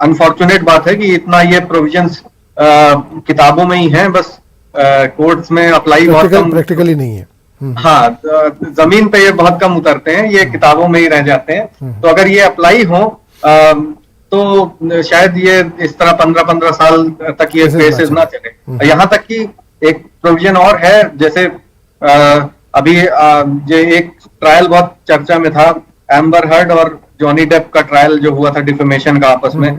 अनफॉर्चुनेट बात है कि इतना ये प्रोविजंस किताबों में ही है, बस कोर्ट्स में अप्लाई बहुत कम, प्रैक्टिकली नहीं है। हाँ, जमीन पे ये बहुत कम उतरते हैं, ये किताबों में ही रह जाते हैं। तो अगर ये अप्लाई हो तो शायद ये इस तरह 15-15 साल तक ये केसेस ना चले। यहाँ तक कि एक प्रोविजन और है, जैसे अभी ये एक ट्रायल बहुत चर्चा में था, एम्बर हर्ड और जॉनी डेप का ट्रायल जो हुआ था डिफेमेशन का आपस में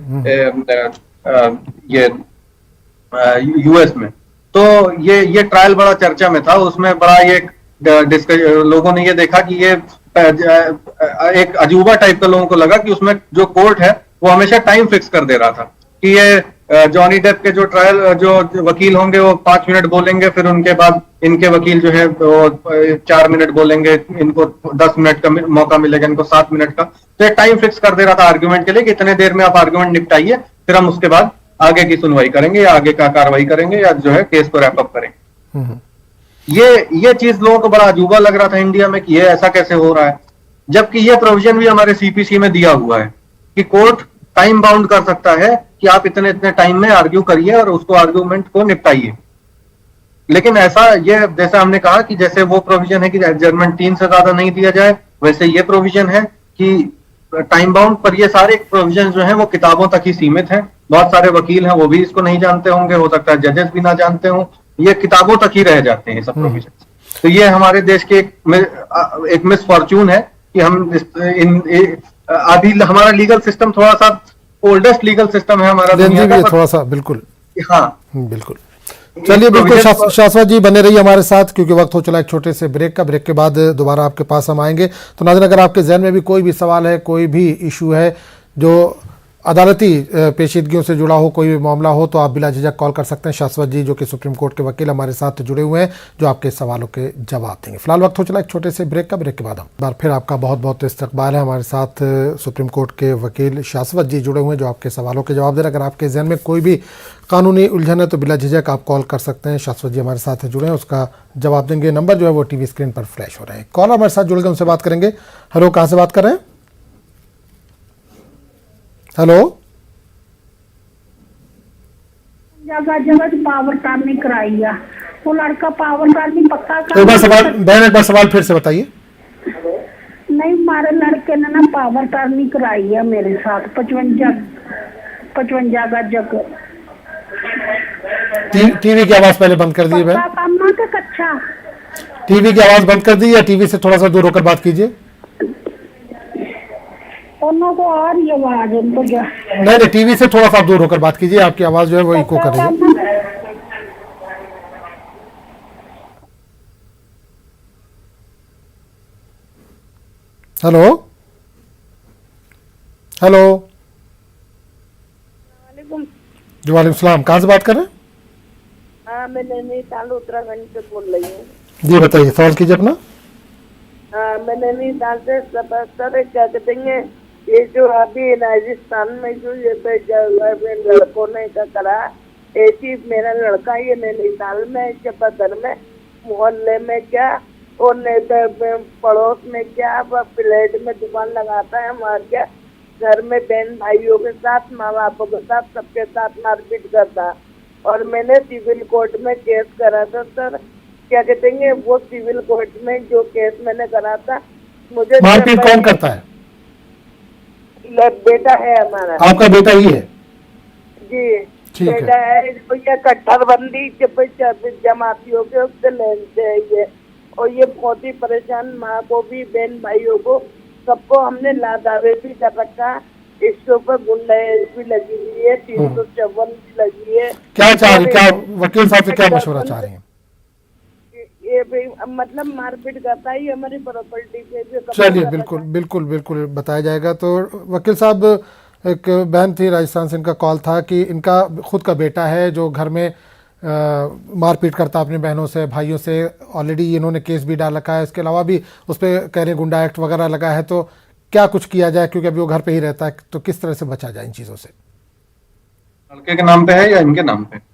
ये यूएस में। तो ये ट्रायल बड़ा चर्चा में था, उसमें बड़ा ये लोगों ने ये देखा कि ये एक अजूबा टाइप का लोगों को लगा कि उसमें जो कोर्ट है वो हमेशा टाइम फिक्स कर दे रहा था कि ये जॉनी डेप के जो ट्रायल जो वकील होंगे वो 5 मिनट बोलेंगे, फिर उनके बाद इनके वकील जो है वो 4 मिनट बोलेंगे, इनको 10 मिनट का मौका मिलेगा, इनको 7 मिनट का। तो एक टाइम फिक्स कर दे रहा था आर्ग्यूमेंट के लिए कि इतने देर में आप आर्ग्यूमेंट निपटाइए, फिर हम उसके बाद आगे की सुनवाई करेंगे या आगे का कार्रवाई करेंगे या जो है केस को रैप अप करेंगे। ये चीज लोगों को बड़ा अजूबा लग रहा था इंडिया में कि ये ऐसा कैसे हो रहा है, जबकि ये प्रोविजन भी हमारे सीपीसी में दिया हुआ है कि कोर्ट टाइम बाउंड कर सकता है कि आप इतने इतने टाइम में आर्ग्यू करिए और उसको आर्ग्यूमेंट को निपटाइए। लेकिन ऐसा ये जैसे हमने कहा कि जैसे वो प्रोविजन है कि एडजर्नमेंट 3 से ज्यादा नहीं दिया जाए, वैसे ये प्रोविजन है कि टाइम बाउंड, पर ये सारे प्रोविजन जो हैं वो किताबों तक ही सीमित हैं। बहुत सारे वकील हैं वो भी इसको नहीं जानते होंगे, हो सकता है जजेस भी ना जानते हों, ये किताबों तक ही रह जाते हैं ये सब प्रोविजन। तो ये हमारे देश के एक मिसफॉर्चून है कि हम अभी हमारा लीगल सिस्टम थोड़ा सा ओल्डेस्ट लीगल सिस्टम है हमारा दुनिया का, थोड़ा सा बिल्कुल। हाँ बिल्कुल। चलिए बिल्कुल शाश्वत जी बने रहिए हमारे साथ, क्योंकि वक्त हो चला एक छोटे से ब्रेक का। ब्रेक के बाद दोबारा आपके पास हम आएंगे। तो नाज़रीन, अगर आपके जहन में भी कोई भी सवाल है, कोई भी इशू है जो अदालती पेचीदगियों से जुड़ा हो, कोई भी मामला हो, तो आप बिला झिझक कॉल कर सकते हैं। शाश्वत जी जो कि सुप्रीम कोर्ट के वकील हमारे साथ जुड़े हुए हैं, जो आपके सवालों के जवाब देंगे। फिलहाल वक्त हो चला एक छोटे से ब्रेक का। ब्रेक के बाद हम बार फिर आपका बहुत बहुत इस्तकबाल है। हमारे साथ सुप्रीम कोर्ट के वकील शाश्वत जी जुड़े हुए हैं जो आपके सवालों के जवाब दे रहे हैं। अगर आपके जहन में कोई भी कानूनी उलझन है तो बिला झिझक आप कॉल कर सकते हैं। शाश्वत जी हमारे साथ जुड़े हैं, उसका जवाब देंगे। नंबर जो है वो टीवी स्क्रीन पर फ्लैश हो रहे हैं। कॉल हमारे साथ जुड़ गए, उनसे बात करेंगे। हेलो, कहाँ से बात कर रहे हैं? हेलो, जगह पावर कार्ड कराई है, वो लड़का पावर कार्ड नहीं पक्का कर। एक बार सवाल बहन, एक बार सवाल फिर से बताइए। नहीं, हमारे लड़के ने ना पावर कार्ड नहीं कराई है मेरे साथ। 55 गज टीवी की आवाज पहले बंद कर दी बहन। काम के कच्चा टीवी की आवाज बंद कर दी या टीवी से थोड़ा सा दूर होकर बात कीजिए। उनको को आ रही आवाज उनको जो नहीं, टीवी से थोड़ा सा दूर होकर बात कीजिए, आपकी आवाज जो है वो इको कर रही है। हेलो हेलो, जी वालेकुम सलाम। कहाँ से बात कर रहे हैं? हाँ, मैं नैनीताल उत्तराखंड से बोल रही हूँ। जी बताइए, सवाल कीजिए अपना। हाँ, मैं नैनीताल से सर क्या कहते हैं, ये जो अभी राजस्थान में जो ये लड़कों ने क्या करा, ये चीज मेरा लड़का ये नैनीताल में चपदर में मोहल्ले में क्या और पड़ोस में क्या फ्लैट में दुकान लगाता है, वहाँ क्या घर में बहन भाइयों के साथ, माँ बापों के साथ, सबके साथ मारपीट करता। और मैंने सिविल कोर्ट में केस करा था सर, क्या कहते हैं, वो सिविल कोर्ट में जो केस मैंने करा था, मुझे मारपीट कौन करता है? बेटा है हमारा। आपका बेटा ही है? जी बेटा है। तो ये कट्टरबंदी जमातियों के उससे लेते हैं ये, और ये बहुत ही परेशान, माँ को भी बहन भाइयों को सबको हमने लादावे भी कर रखा। इसके ऊपर गुंडाइश भी लगी हुई है, 354 भी लगी है। क्या चाह रही, क्या वकील साहब से क्या मशवरा चाह रही हैं? ये भी मतलब मारपीट करता है हमारी प्रॉपर्टी पे। चलिए बिल्कुल बिल्कुल बिल्कुल बताया जाएगा। तो वकील साहब, एक बहन थी राजस्थान से, इनका कॉल था कि इनका खुद का बेटा है जो घर में मारपीट करता अपनी बहनों से, भाइयों से। ऑलरेडी इन्होंने केस भी डाल रखा है, इसके अलावा भी उस पर कह रहे हैं गुंडा एक्ट वगैरह लगा है। तो क्या कुछ किया जाए, क्योंकि अभी वो घर पे ही रहता है, तो किस तरह से बचा जाए इन चीज़ों से? लड़के के नाम पे है या इनके नाम पे?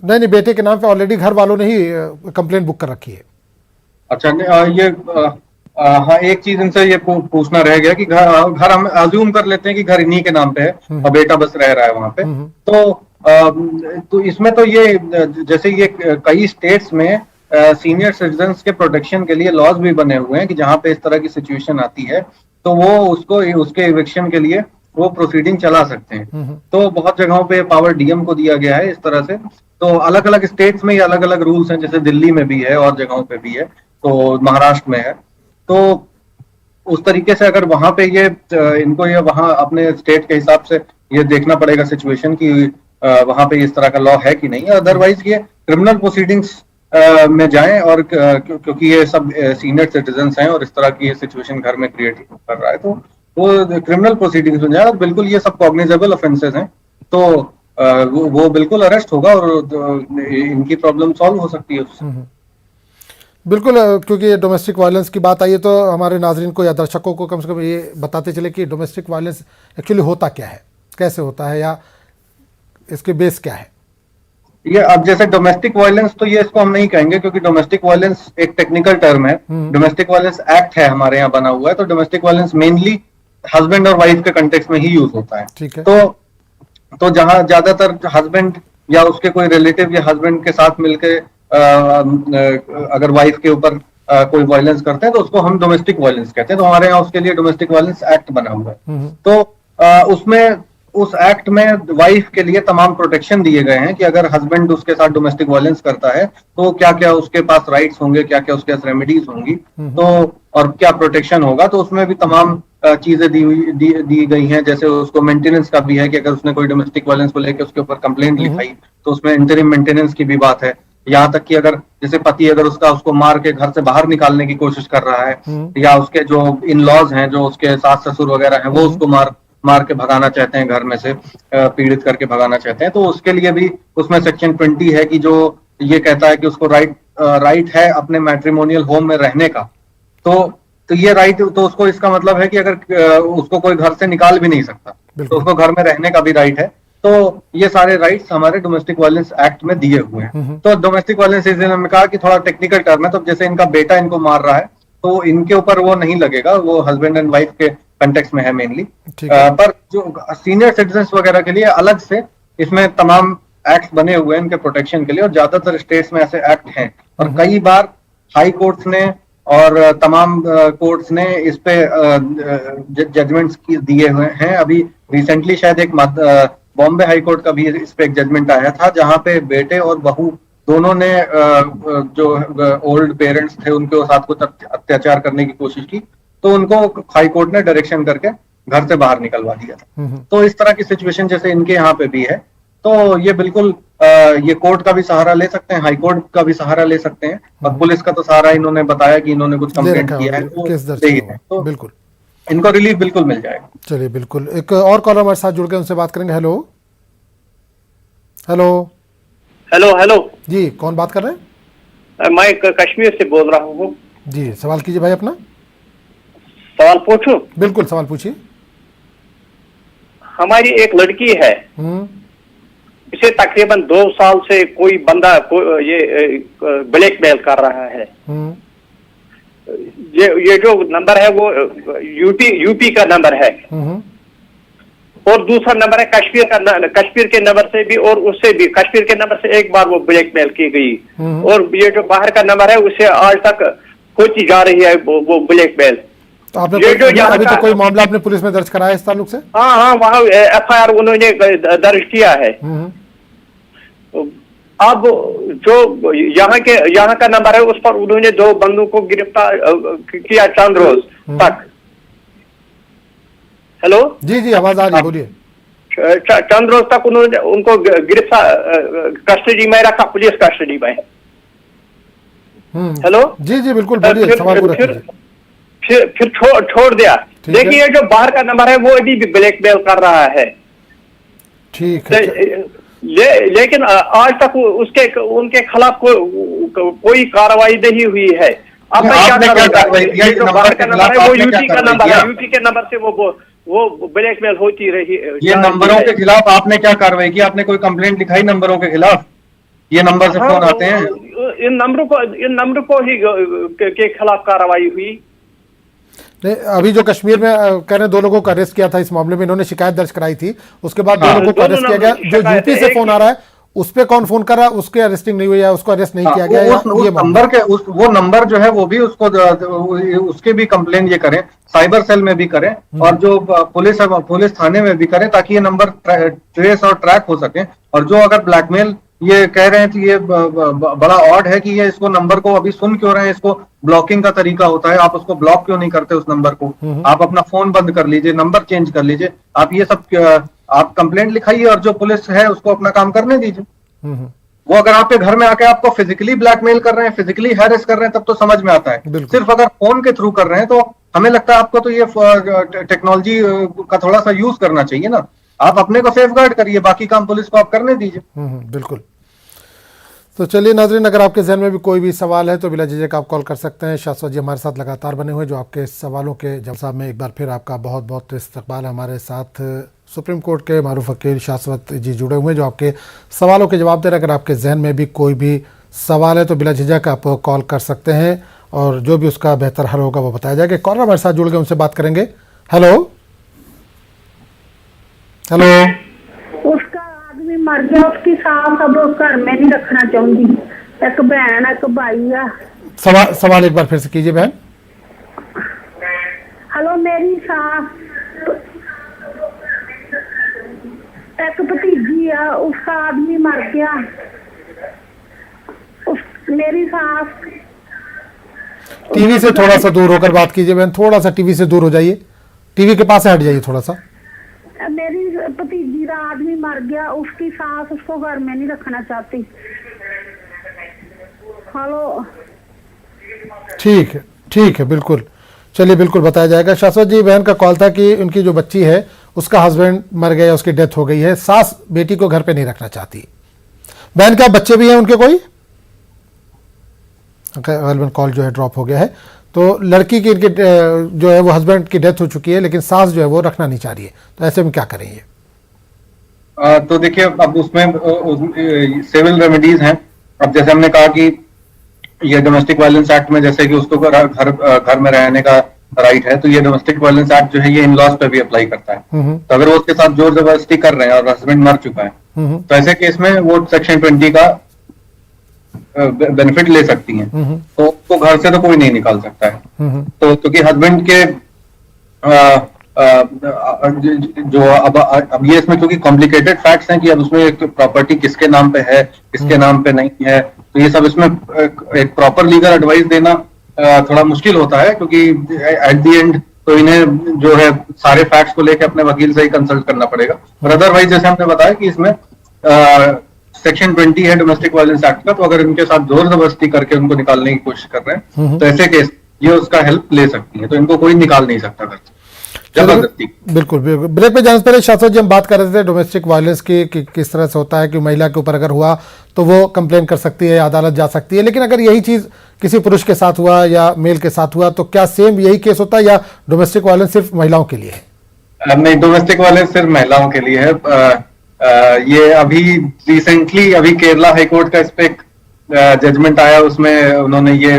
नहीं, बेटे के नाम पे ऑलरेडी घर वालों ने ही कंप्लेंट बुक कर रखी है। अच्छा, ये हाँ, एक चीज इनसे ये पूछना रह गया कि घर हम अज्यूम कर लेते हैं कि घर इन्हीं के नाम पे है और बेटा बस रह रहा है वहां पे। तो इसमें तो ये जैसे ये कई स्टेट्स में सीनियर सिटीजन्स के प्रोटेक्शन के लिए लॉज भी बने हुए हैं कि जहाँ पे इस तरह की सिचुएशन आती है तो वो उसके इविक्शन के लिए वो प्रोसीडिंग चला सकते हैं। तो बहुत जगहों पे पावर डीएम को दिया गया है इस तरह से। तो अलग अलग स्टेट्स में अलग अलग रूल्स हैं, जैसे दिल्ली में भी है और जगहों पे भी है, तो महाराष्ट्र में है। तो उस तरीके से अगर वहां पे ये इनको ये वहां अपने स्टेट के हिसाब से ये देखना पड़ेगा सिचुएशन कि वहां पे इस तरह का लॉ है कि नहीं। अदरवाइज ये क्रिमिनल प्रोसीडिंग्स में जाएं, और क्योंकि ये सब सीनियर सिटीजन्स हैं और इस तरह की सिचुएशन घर में क्रिएट कर रहा है, तो वो क्रिमिनल प्रोसीडिंग्स में जाए। बिल्कुल ये सब कॉग्निजेबल ऑफेंसेस हैं तो वो बिल्कुल अरेस्ट होगा और इनकी प्रॉब्लम सॉल्व हो सकती है उससे। बिल्कुल, क्योंकि डोमेस्टिक वायलेंस की बात आई है तो हमारे नाजरीन को या दर्शकों को कम से कम ये बताते चले कि डोमेस्टिक वायलेंस एक्चुअली होता क्या है, कैसे होता है, या इसके बेस क्या है। ये अब जैसे डोमेस्टिक वायलेंस, तो ये इसको हम नहीं कहेंगे क्योंकि डोमेस्टिक वायलेंस एक टेक्निकल टर्म है। डोमेस्टिक वायलेंस एक्ट है हमारे यहाँ बना हुआ है, तो डोमेस्टिक वायलेंस मेनली हस्बैंड और वाइफ के कंटेक्स्ट में ही यूज होता है। ठीक है। तो जहां ज्यादातर हस्बैंड या उसके कोई रिलेटिव या हस्बैंड के साथ मिलके अगर वाइफ के ऊपर कोई वायलेंस करते हैं तो उसको हम डोमेस्टिक वायलेंस कहते हैं। तो हमारे यहाँ उसके लिए डोमेस्टिक वायलेंस एक्ट बना हुआ है। तो उसमें उस एक्ट में वाइफ के लिए तमाम प्रोटेक्शन दिए गए हैं कि अगर हस्बैंड उसके साथ डोमेस्टिक वायलेंस करता है तो क्या क्या उसके पास राइट्स होंगे, क्या क्या उसके पास रेमेडीज होंगी, तो और क्या प्रोटेक्शन होगा। तो उसमें भी तमाम चीजें दी गई हैं। जैसे उसको मेंटेनेंस का भी है कि अगर उसने कोई डोमेस्टिक वायलेंस को लेकर उसके ऊपर कंप्लेंट लिखाई तो उसमें इंटरिम मेंटेनेंस की भी बात है। यहाँ तक कि अगर जैसे पति अगर उसको मार के घर से बाहर निकालने की कोशिश कर रहा है या उसके जो इन लॉज हैं, जो उसके सास ससुर वगैरह हैं, वो उसको मार के भगाना चाहते हैं, घर में से पीड़ित करके भगाना चाहते हैं, तो उसके लिए भी उसमें सेक्शन 20 है कि जो ये कहता है कि उसको राइट है अपने मैट्रिमोनियल होम में रहने का। तो ये राइट, तो उसको इसका मतलब है कि अगर उसको कोई घर से निकाल भी नहीं सकता तो उसको घर में रहने का भी राइट है। तो ये सारे राइट्स हमारे डोमेस्टिक वायलेंस एक्ट में दिए हुए हैं। तो डोमेस्टिक वायलेंस इसलिए हमने कहा कि थोड़ा टेक्निकल टर्म है। तो जैसे इनका बेटा इनको मार रहा है तो इनके ऊपर वो नहीं लगेगा, वो हस्बैंड एंड वाइफ के कंटेक्स्ट में है मेनली। पर जो सीनियर सिटीजन्स वगैरह के लिए अलग से इसमें तमाम एक्ट्स बने हुए हैं इनके प्रोटेक्शन के लिए, और ज्यादातर स्टेट्स में ऐसे एक्ट हैं। और कई बार हाई कोर्ट्स ने और तमाम कोर्ट्स ने इस पे जजमेंट्स दिए हुए हैं। अभी रिसेंटली शायद एक बॉम्बे हाई कोर्ट का भी इस पे एक जजमेंट आया था जहां पे बेटे और बहू दोनों ने जो ओल्ड पेरेंट्स थे उनके साथ कुछ अत्याचार करने की कोशिश की, तो उनको हाई कोर्ट ने डायरेक्शन करके घर से बाहर निकलवा दिया था। तो इस तरह की सिचुएशन जैसे इनके यहाँ पे भी है, तो ये बिल्कुल ये कोर्ट का भी सहारा ले सकते हैं, हाई कोर्ट का भी सहारा ले सकते हैं, और पुलिस का तो सहारा इन्होंने बताया कि इन्होंने कुछ कंप्लेंट किया है तो बिल्कुल इनको रिलीफ बिल्कुल मिल जाएगा। चलिए, बिल्कुल। एक और कॉलर हमारे साथ जुड़ के उनसे बात करेंगे। हेलो हेलो हेलो हेलो जी, कौन बात कर रहे हैं? मैं कश्मीर से बोल रहा हूँ जी। सवाल कीजिए भाई अपना। सवाल पूछूं? बिल्कुल, सवाल पूछिए। हमारी एक लड़की है, इसे तकरीबन 2 साल से कोई बंदा ये ब्लैकमेल कर रहा है। ये जो नंबर है वो यूपी का नंबर है, और दूसरा नंबर है कश्मीर के नंबर से भी, और उससे भी कश्मीर के नंबर से एक बार वो ब्लैकमेल की गई, और ये जो बाहर का नंबर है उससे आज तक होती जा रही है वो ब्लैकमेल। तो आपने अभी तो कोई मामला आपने पुलिस में दर्ज कराया इस ताल्लुक से? हाँ, वहाँ FIR उन्होंने दर्ज किया है। अब जो यहाँ का नंबर है उस पर उन्होंने 2 बंदों को गिरफ्तार किया चंद रोज तक। हेलो जी जी, आवाज आ रही है, बोलिए। चंद रोज तक उन्होंने उनको गिरफ्तार कस्टडी में रखा, पुलिस कस्टडी में। हेलो जी जी, बिल्कुल बोलिए, सवाल पूरा कीजिए। फिर छोड़ दिया। देखिए, जो बाहर का नंबर है वो अभी भी ब्लैकमेल कर रहा है। ठीक है। लेकिन आज तक उनके खिलाफ कोई कार्रवाई नहीं हुई है। अब मैं क्या कार्रवाई? जो बाहर का नंबर है वो यूपी का नंबर है, यूपी के नंबर से वो ब्लैकमेल होती रही। ये नंबरों के खिलाफ आपने क्या कार्रवाई की? आपने कोई कंप्लेंट लिखाई नंबरों के खिलाफ? ये नंबर से फोन आते हैं, इन नंबर को ही के खिलाफ कार्रवाई हुई। नहीं, अभी जो कश्मीर में कह रहे 2 लोगों को अरेस्ट किया था इस मामले में, इन्होंने शिकायत दर्ज कराई थी, उसके बाद 2 लोगों को अरेस्ट किया गया। जो यूपी से फोन आ रहा है उस पे कौन फोन कर रहा है, उसके अरेस्टिंग नहीं हुई है, उसको अरेस्ट नहीं किया गया। वो नंबर जो है वो भी उसके भी कंप्लेन ये करें, साइबर सेल में भी करें, और जो पुलिस थाने में भी करें, ताकि ये नंबर ट्रेस और ट्रैक हो सके। और जो अगर ब्लैकमेल ये कह रहे हैं तो ये बड़ा ऑड है कि ये इसको नंबर को अभी सुन क्यों रहे हैं। इसको ब्लॉकिंग का तरीका होता है, आप उसको ब्लॉक क्यों नहीं करते उस नंबर को? आप अपना फोन बंद कर लीजिए, नंबर चेंज कर लीजिए, आप ये सब आप कंप्लेंट लिखाइए और जो पुलिस है उसको अपना काम करने दीजिए। वो अगर आपके घर में आके आपको फिजिकली ब्लैकमेल कर रहे हैं, फिजिकली हैरेस कर रहे हैं, तब तो समझ में आता है। सिर्फ अगर फोन के थ्रू कर रहे हैं तो हमें लगता है आपको तो ये टेक्नोलॉजी का थोड़ा सा यूज करना चाहिए ना। आप अपने को सेफ गार्ड करिए, बाकी काम पुलिस को आप करने दीजिए। बिल्कुल। तो चलिए नाज़रीन, अगर आपके जहन में भी कोई भी सवाल है तो बिला झिझक आप कॉल कर सकते हैं। शाश्वत जी हमारे साथ लगातार बने हुए, जो आपके सवालों के जवाब में एक बार फिर आपका बहुत बहुत इस्तकबाल है। हमारे साथ सुप्रीम कोर्ट के मारूफ वकील शाश्वत जी जुड़े हुए हैं, जो आपके सवालों के जवाब दे रहे हैं। अगर आपके जहन में भी कोई भी सवाल है तो बिला झिझक आप कॉल कर सकते हैं और जो भी उसका बेहतर हल होगा वो बताया जाएगा। कॉलर हमारे साथ जुड़ गए, उनसे बात करेंगे। Hello hello. उसका आदमी मर गया, उसकी सास अब घर में नहीं रखना चाहूंगी। एक बहन एक भाई है। सवाल एक बार फिर से कीजिए बहन। हेलो, मेरी सास एक भतीजी है, उसका आदमी मर गया। मेरी सास। टीवी से थोड़ा सा दूर होकर बात कीजिए बहन, थोड़ा सा टीवी से दूर हो जाइए, टीवी के पास से हट जाइए थोड़ा सा। मेरी भतीजी का आदमी मर गया, उसकी सास उसको घर में नहीं रखना चाहती। हेलो। ठीक है बिल्कुल, चलिए बिल्कुल बताया जाएगा। शाश्वत जी, बहन का कॉल था कि उनकी जो बच्ची है उसका हस्बैंड मर गया, उसकी डेथ हो गई है, सास बेटी को घर पे नहीं रखना चाहती। बहन क्या बच्चे भी हैं उनके कोई? गलबन कॉल जो है ड्रॉप हो गया है। तो लड़की की इनकी जो है वो हस्बैंड की डेथ हो चुकी है, लेकिन सास जो है वो रखना नहीं चाह रही है, तो ऐसे में क्या करेंगे? तो देखिए, अब उसमें सिविल रेमेडीज हैं। अब जैसे हमने कहा कि ये डोमेस्टिक वायलेंस एक्ट में जैसे कि उसको घर में रहने का राइट है, तो ये डोमेस्टिक वायलेंस एक्ट जो है ये इन लॉज पे भी अप्लाई करता है। तो अगर वो उसके साथ जोर जबरदस्ती कर रहे हैं और हस्बैंड मर चुका है, तो ऐसे केस में वो सेक्शन 20 का बेनिफिट ले सकती हैं। तो उसको घर से तो कोई नहीं निकाल सकता है। तो क्योंकि हस्बैंड के जो अब ये इसमें क्योंकि कॉम्प्लिकेटेड फैक्ट्स हैं कि अब उसमें प्रॉपर्टी किसके नाम पे है, किसके नाम पे नहीं है, तो ये सब इसमें एक प्रॉपर लीगल एडवाइस देना थोड़ा मुश्किल होता है, क्योंकि एट द एंड तो इन्हें जो है सारे फैक्ट्स को लेके अपने वकील से ही कंसल्ट करना पड़ेगा। और अदरवाइज जैसे हमने बताया कि इसमें सेक्शन 20 है डोमेस्टिक वायलेंस एक्ट का, तो अगर इनके साथ जोर जबरदस्ती करके उनको निकालने की कोशिश कर रहे हैं तो ऐसे केस ये उसका हेल्प ले सकती है। तो इनको कोई निकाल नहीं सकता घर से जबरदस्ती। बिल्कुल बिल्कुल। ब्रेक पे जाने से पहले शाश्वत जी हम बात कर रहे थे डोमेस्टिक वायलेंस की कि किस तरह से होता है कि महिला के ऊपर अगर हुआ तो वो कंप्लेन कर सकती है, अदालत जा सकती है, लेकिन अगर यही चीज किसी पुरुष के साथ हुआ या मेल के साथ हुआ तो क्या सेम यही केस होता है या डोमेस्टिक वायलेंस सिर्फ महिलाओं के लिए है? नहीं, डोमेस्टिक वायलेंस सिर्फ महिलाओं के लिए है। ये अभी रिसेंटली अभी केरला हाईकोर्ट का इस पे जजमेंट आया, उसमें उन्होंने ये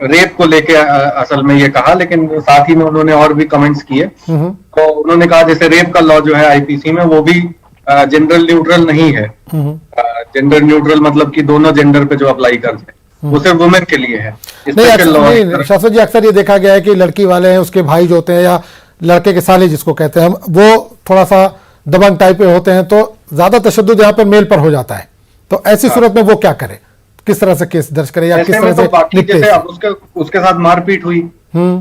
रेप को लेके असल में ये कहा, लेकिन साथ ही में उन्होंने और भी कमेंट्स किए। तो उन्होंने कहा जैसे रेप का लॉ जो है आईपीसी में वो भी जेंडर न्यूट्रल नहीं है। जेंडर न्यूट्रल मतलब कि दोनों जेंडर पे जो अप्लाई करते हैं वो सिर्फ वुमेन के लिए है। नहीं शाश्वत जी, अक्सर ये देखा गया है कि लड़की वाले हैं, उसके भाई जो होते हैं या लड़के के साले जिसको कहते हैं हम, वो थोड़ा सा दबंग टाइप के होते हैं, तो ज्यादा तशद्दुद यहाँ पे मेल पर हो जाता है। तो ऐसी सूरत में वो क्या करे, किस तरह से केस दर्ज करे या किस तरह से जैसे अब उसके साथ मारपीट हुई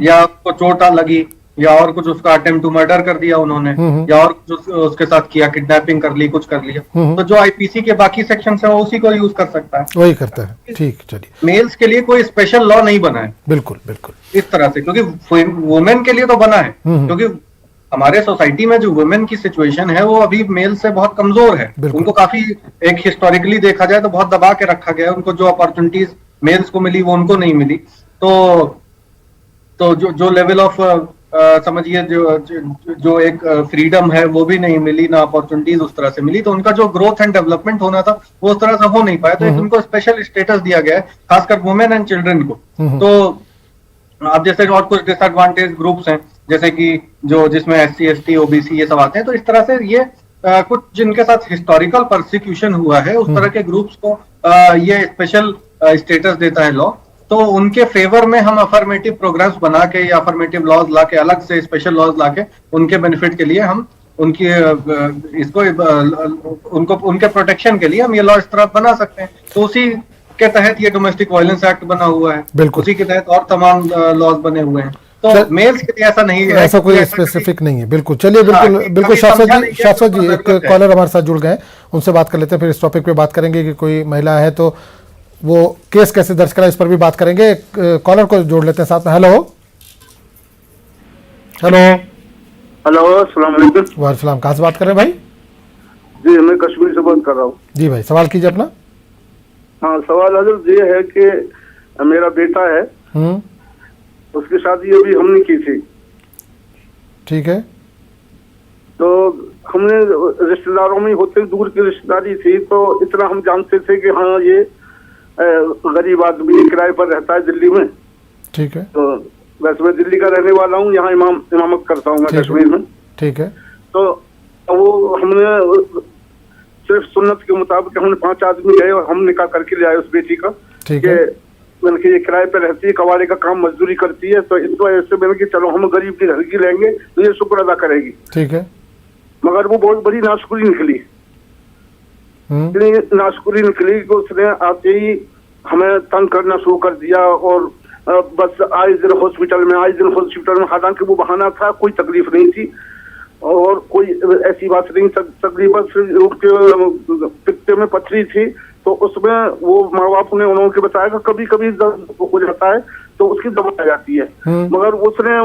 या उसको चोट लगी या और कुछ उसका अटेम्प्ट टू मर्डर कर दिया उन्होंने या और कुछ उसके साथ किया, किडनैपिंग कर ली, कुछ कर लिया, तो जो आईपीसी के बाकी सेक्शन है वो उसी को यूज कर सकता है, वही करता है। ठीक, चलिए। मेल्स के लिए कोई स्पेशल लॉ नहीं बना है। बिल्कुल बिल्कुल इस तरह से, क्योंकि वुमेन के लिए तो बना है, क्योंकि हमारे सोसाइटी में जो वुमेन की सिचुएशन है वो अभी मेल से बहुत कमजोर है। उनको काफी एक हिस्टोरिकली देखा जाए तो बहुत दबा के रखा गया है। उनको जो अपॉर्चुनिटीज मेल्स को मिली वो उनको नहीं मिली। तो जो लेवल ऑफ समझिए जो एक फ्रीडम है वो भी नहीं मिली, ना अपॉर्चुनिटीज उस तरह से मिली, तो उनका जो ग्रोथ एंड डेवलपमेंट होना था वो उस तरह से हो नहीं पाया। तो उनको स्पेशल स्टेटस दिया गया है, खासकर वुमेन एंड चिल्ड्रन को। तो अब जैसे और कुछ डिसएडवांटेज ग्रुप्स हैं, जैसे कि जिसमें SC ST OBC ये सब आते हैं, तो इस तरह से ये कुछ जिनके साथ हिस्टोरिकल परसिक्यूशन हुआ है उस तरह के ग्रुप्स को ये स्पेशल स्टेटस देता है लॉ। तो उनके फेवर में हम अफर्मेटिव प्रोग्राम्स बना के या अफर्मेटिव लॉज लाके, अलग से स्पेशल लॉज लाके उनके बेनिफिट के लिए हम उनकी उनको उनके प्रोटेक्शन के लिए हम ये लॉ इस तरह बना सकते हैं। तो उसी के तहत ये डोमेस्टिक वायलेंस एक्ट बना हुआ है, उसी के तहत और तमाम लॉज बने हुए हैं। तो मेल्स के लिए ऐसा नहीं है, ऐसा कोई स्पेसिफिक नहीं है। बिल्कुल, चलिए बिल्कुल शाश्वत जी एक कॉलर हमारे साथ जुड़ गए, उनसे बात कर लेते हैं, फिर इस टॉपिक पे बात करेंगे कि कोई महिला है तो वो केस कैसे दर्ज करा, इस पर भी बात करेंगे। कॉलर को जोड़ लेते हैं साथ में। हेलो हेलो हेलो, अस्सलाम वालेकुम। वालेकुम, कहाँ से बात कर रहे हैं भाई? जी, मैं कश्मीर से बात कर रहा हूँ। जी भाई, सवाल कीजिए अपना। हाँ, सवाल हजरत ये है कि मेरा बेटा है, उसकी शादी अभी हमने की थी। ठीक है। तो हमने रिश्तेदारों में होते दूर की रिश्तेदारी थी, तो इतना हम जानते थे कि हाँ ये गरीब आदमी किराए पर रहता है दिल्ली में। ठीक है। तो वैसे मैं दिल्ली का रहने वाला हूँ, यहाँ इमामत करता हूँ मैं कश्मीर में। ठीक है। तो वो हमने सिर्फ सुन्नत के मुताबिक हमने 5 आदमी गए और हम निकाह करके ले आए उस बेटी का। ठीक है। मैंने कि ये किराए पे रहती है, कबाड़े का काम मजदूरी करती है, तो इस वजह से मैंने कि चलो हम गरीब की घर की लेंगे तो ये शुक्र अदा करेगी। ठीक है। मगर वो बहुत बड़ी नाशुक्री निकली। इतनी नाशुक्री निकली कि उसने आते ही हमें तंग करना शुरू कर दिया और बस आए दिन हॉस्पिटल में, हालांकि वो बहाना था, कोई तकलीफ नहीं थी और कोई ऐसी बात नहीं, तकरीबन उनके पित्ते में पथरी थी, तो उसमें वो माँ बाप ने उन्होंने बताया कि कभी कभी दर्द हो जाता है तो उसकी दवा आ जाती है। मगर उसने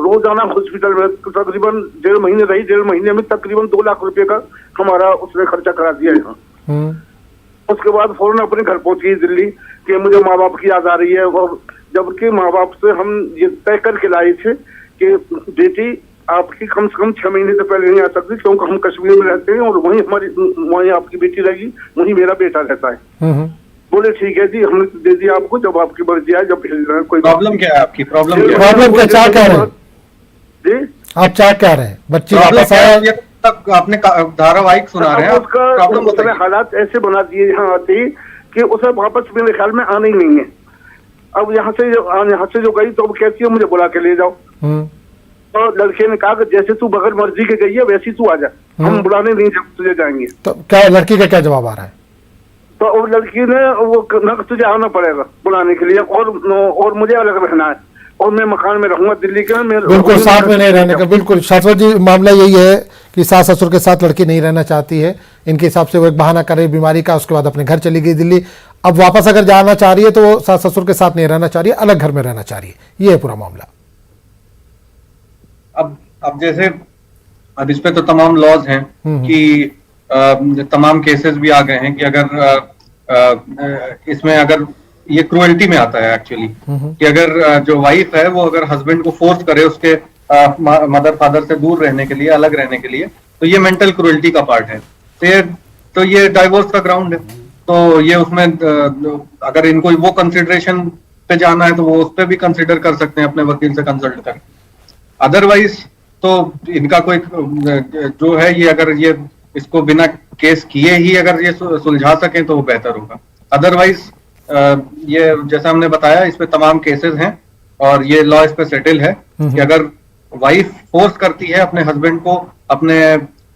रोजाना हॉस्पिटल में तकरीबन 1.5 महीने रही, 1.5 महीने में तकरीबन 2 लाख रुपए का हमारा उसने खर्चा करा दिया यहाँ। उसके बाद फौरन अपने घर पहुंची दिल्ली कि मुझे माँ बाप की याद आ रही है, और जबकि माँ बाप से हम ये तय करके लाए थे कि बेटी आपकी कम से कम 6 महीने से पहले नहीं आ सकती, क्योंकि हम कश्मीर में रहते हैं और वहीं आपकी बेटी रहेगी, वहीं मेरा बेटा रहता है। बोले ठीक है जी, हमने दे दिया आपको, जब आपकी मर्जी आए जब भेजना है। कोई प्रॉब्लम क्या है आपकी? प्रॉब्लम क्या चाह क्या रहे हैं जी? आप चाह क्या रहे हैं? बच्ची वापस आए, तक आपने धारावाहिक सुना रहे हैं, प्रॉब्लम उसने हालात ऐसे बना दिए यहाँ आते कि उसे वापस मेरे ख्याल में आना ही नहीं है। अब यहाँ से जो गई तो अब कहती है मुझे बुला के ले जाओ। तो लड़के ने कहा कि जैसे तू बगैर मर्जी के गई है वैसी तू आ जा, हम बुलाने नहीं जब तुझे जाएंगे। तो क्या लड़की का क्या जवाब आ रहा है? तो वो लड़की ने वो तुझे आना पड़ेगा बुलाने के लिए, और मुझे अलग रहना है, और मैं मकान में रहूंगा दिल्ली के। बिल्कुल साथ में नहीं रहने का, बिल्कुल शाश्वत जी मामला यही है कि सास ससुर के साथ लड़की नहीं रहना चाहती है। इनके हिसाब से वो एक बहाना करे बीमारी का, उसके बाद अपने घर चली गई दिल्ली। अब वापस अगर जाना चाह रही है तो वो सास ससुर के साथ नहीं रहना चाह रही है, अलग घर में रहना चाह रही है। ये है पूरा मामला। अब जैसे अब इस पे तो तमाम लॉज हैं कि तमाम केसेस भी आ गए हैं कि अगर इसमें अगर ये क्रुएल्टी में आता है एक्चुअली, कि अगर जो वाइफ है वो अगर हस्बैंड को फोर्स करे उसके मदर फादर से दूर रहने के लिए, अलग रहने के लिए, तो ये मेंटल क्रुएल्टी का पार्ट है। तो ये डाइवोर्स का ग्राउंड है। तो ये उसमें अगर इनको वो कंसिडरेशन पे जाना है तो वो उस पर भी कंसिडर कर सकते हैं, अपने वकील से कंसल्ट कर। अदरवाइज तो इनका कोई जो है ये अगर ये इसको बिना केस किए ही अगर ये सुलझा सकें तो वो बेहतर होगा। अदरवाइज ये जैसा हमने बताया इस पे तमाम केसेस हैं और ये लॉ इस पे सेटल है कि अगर वाइफ फोर्स करती है अपने हस्बैंड को अपने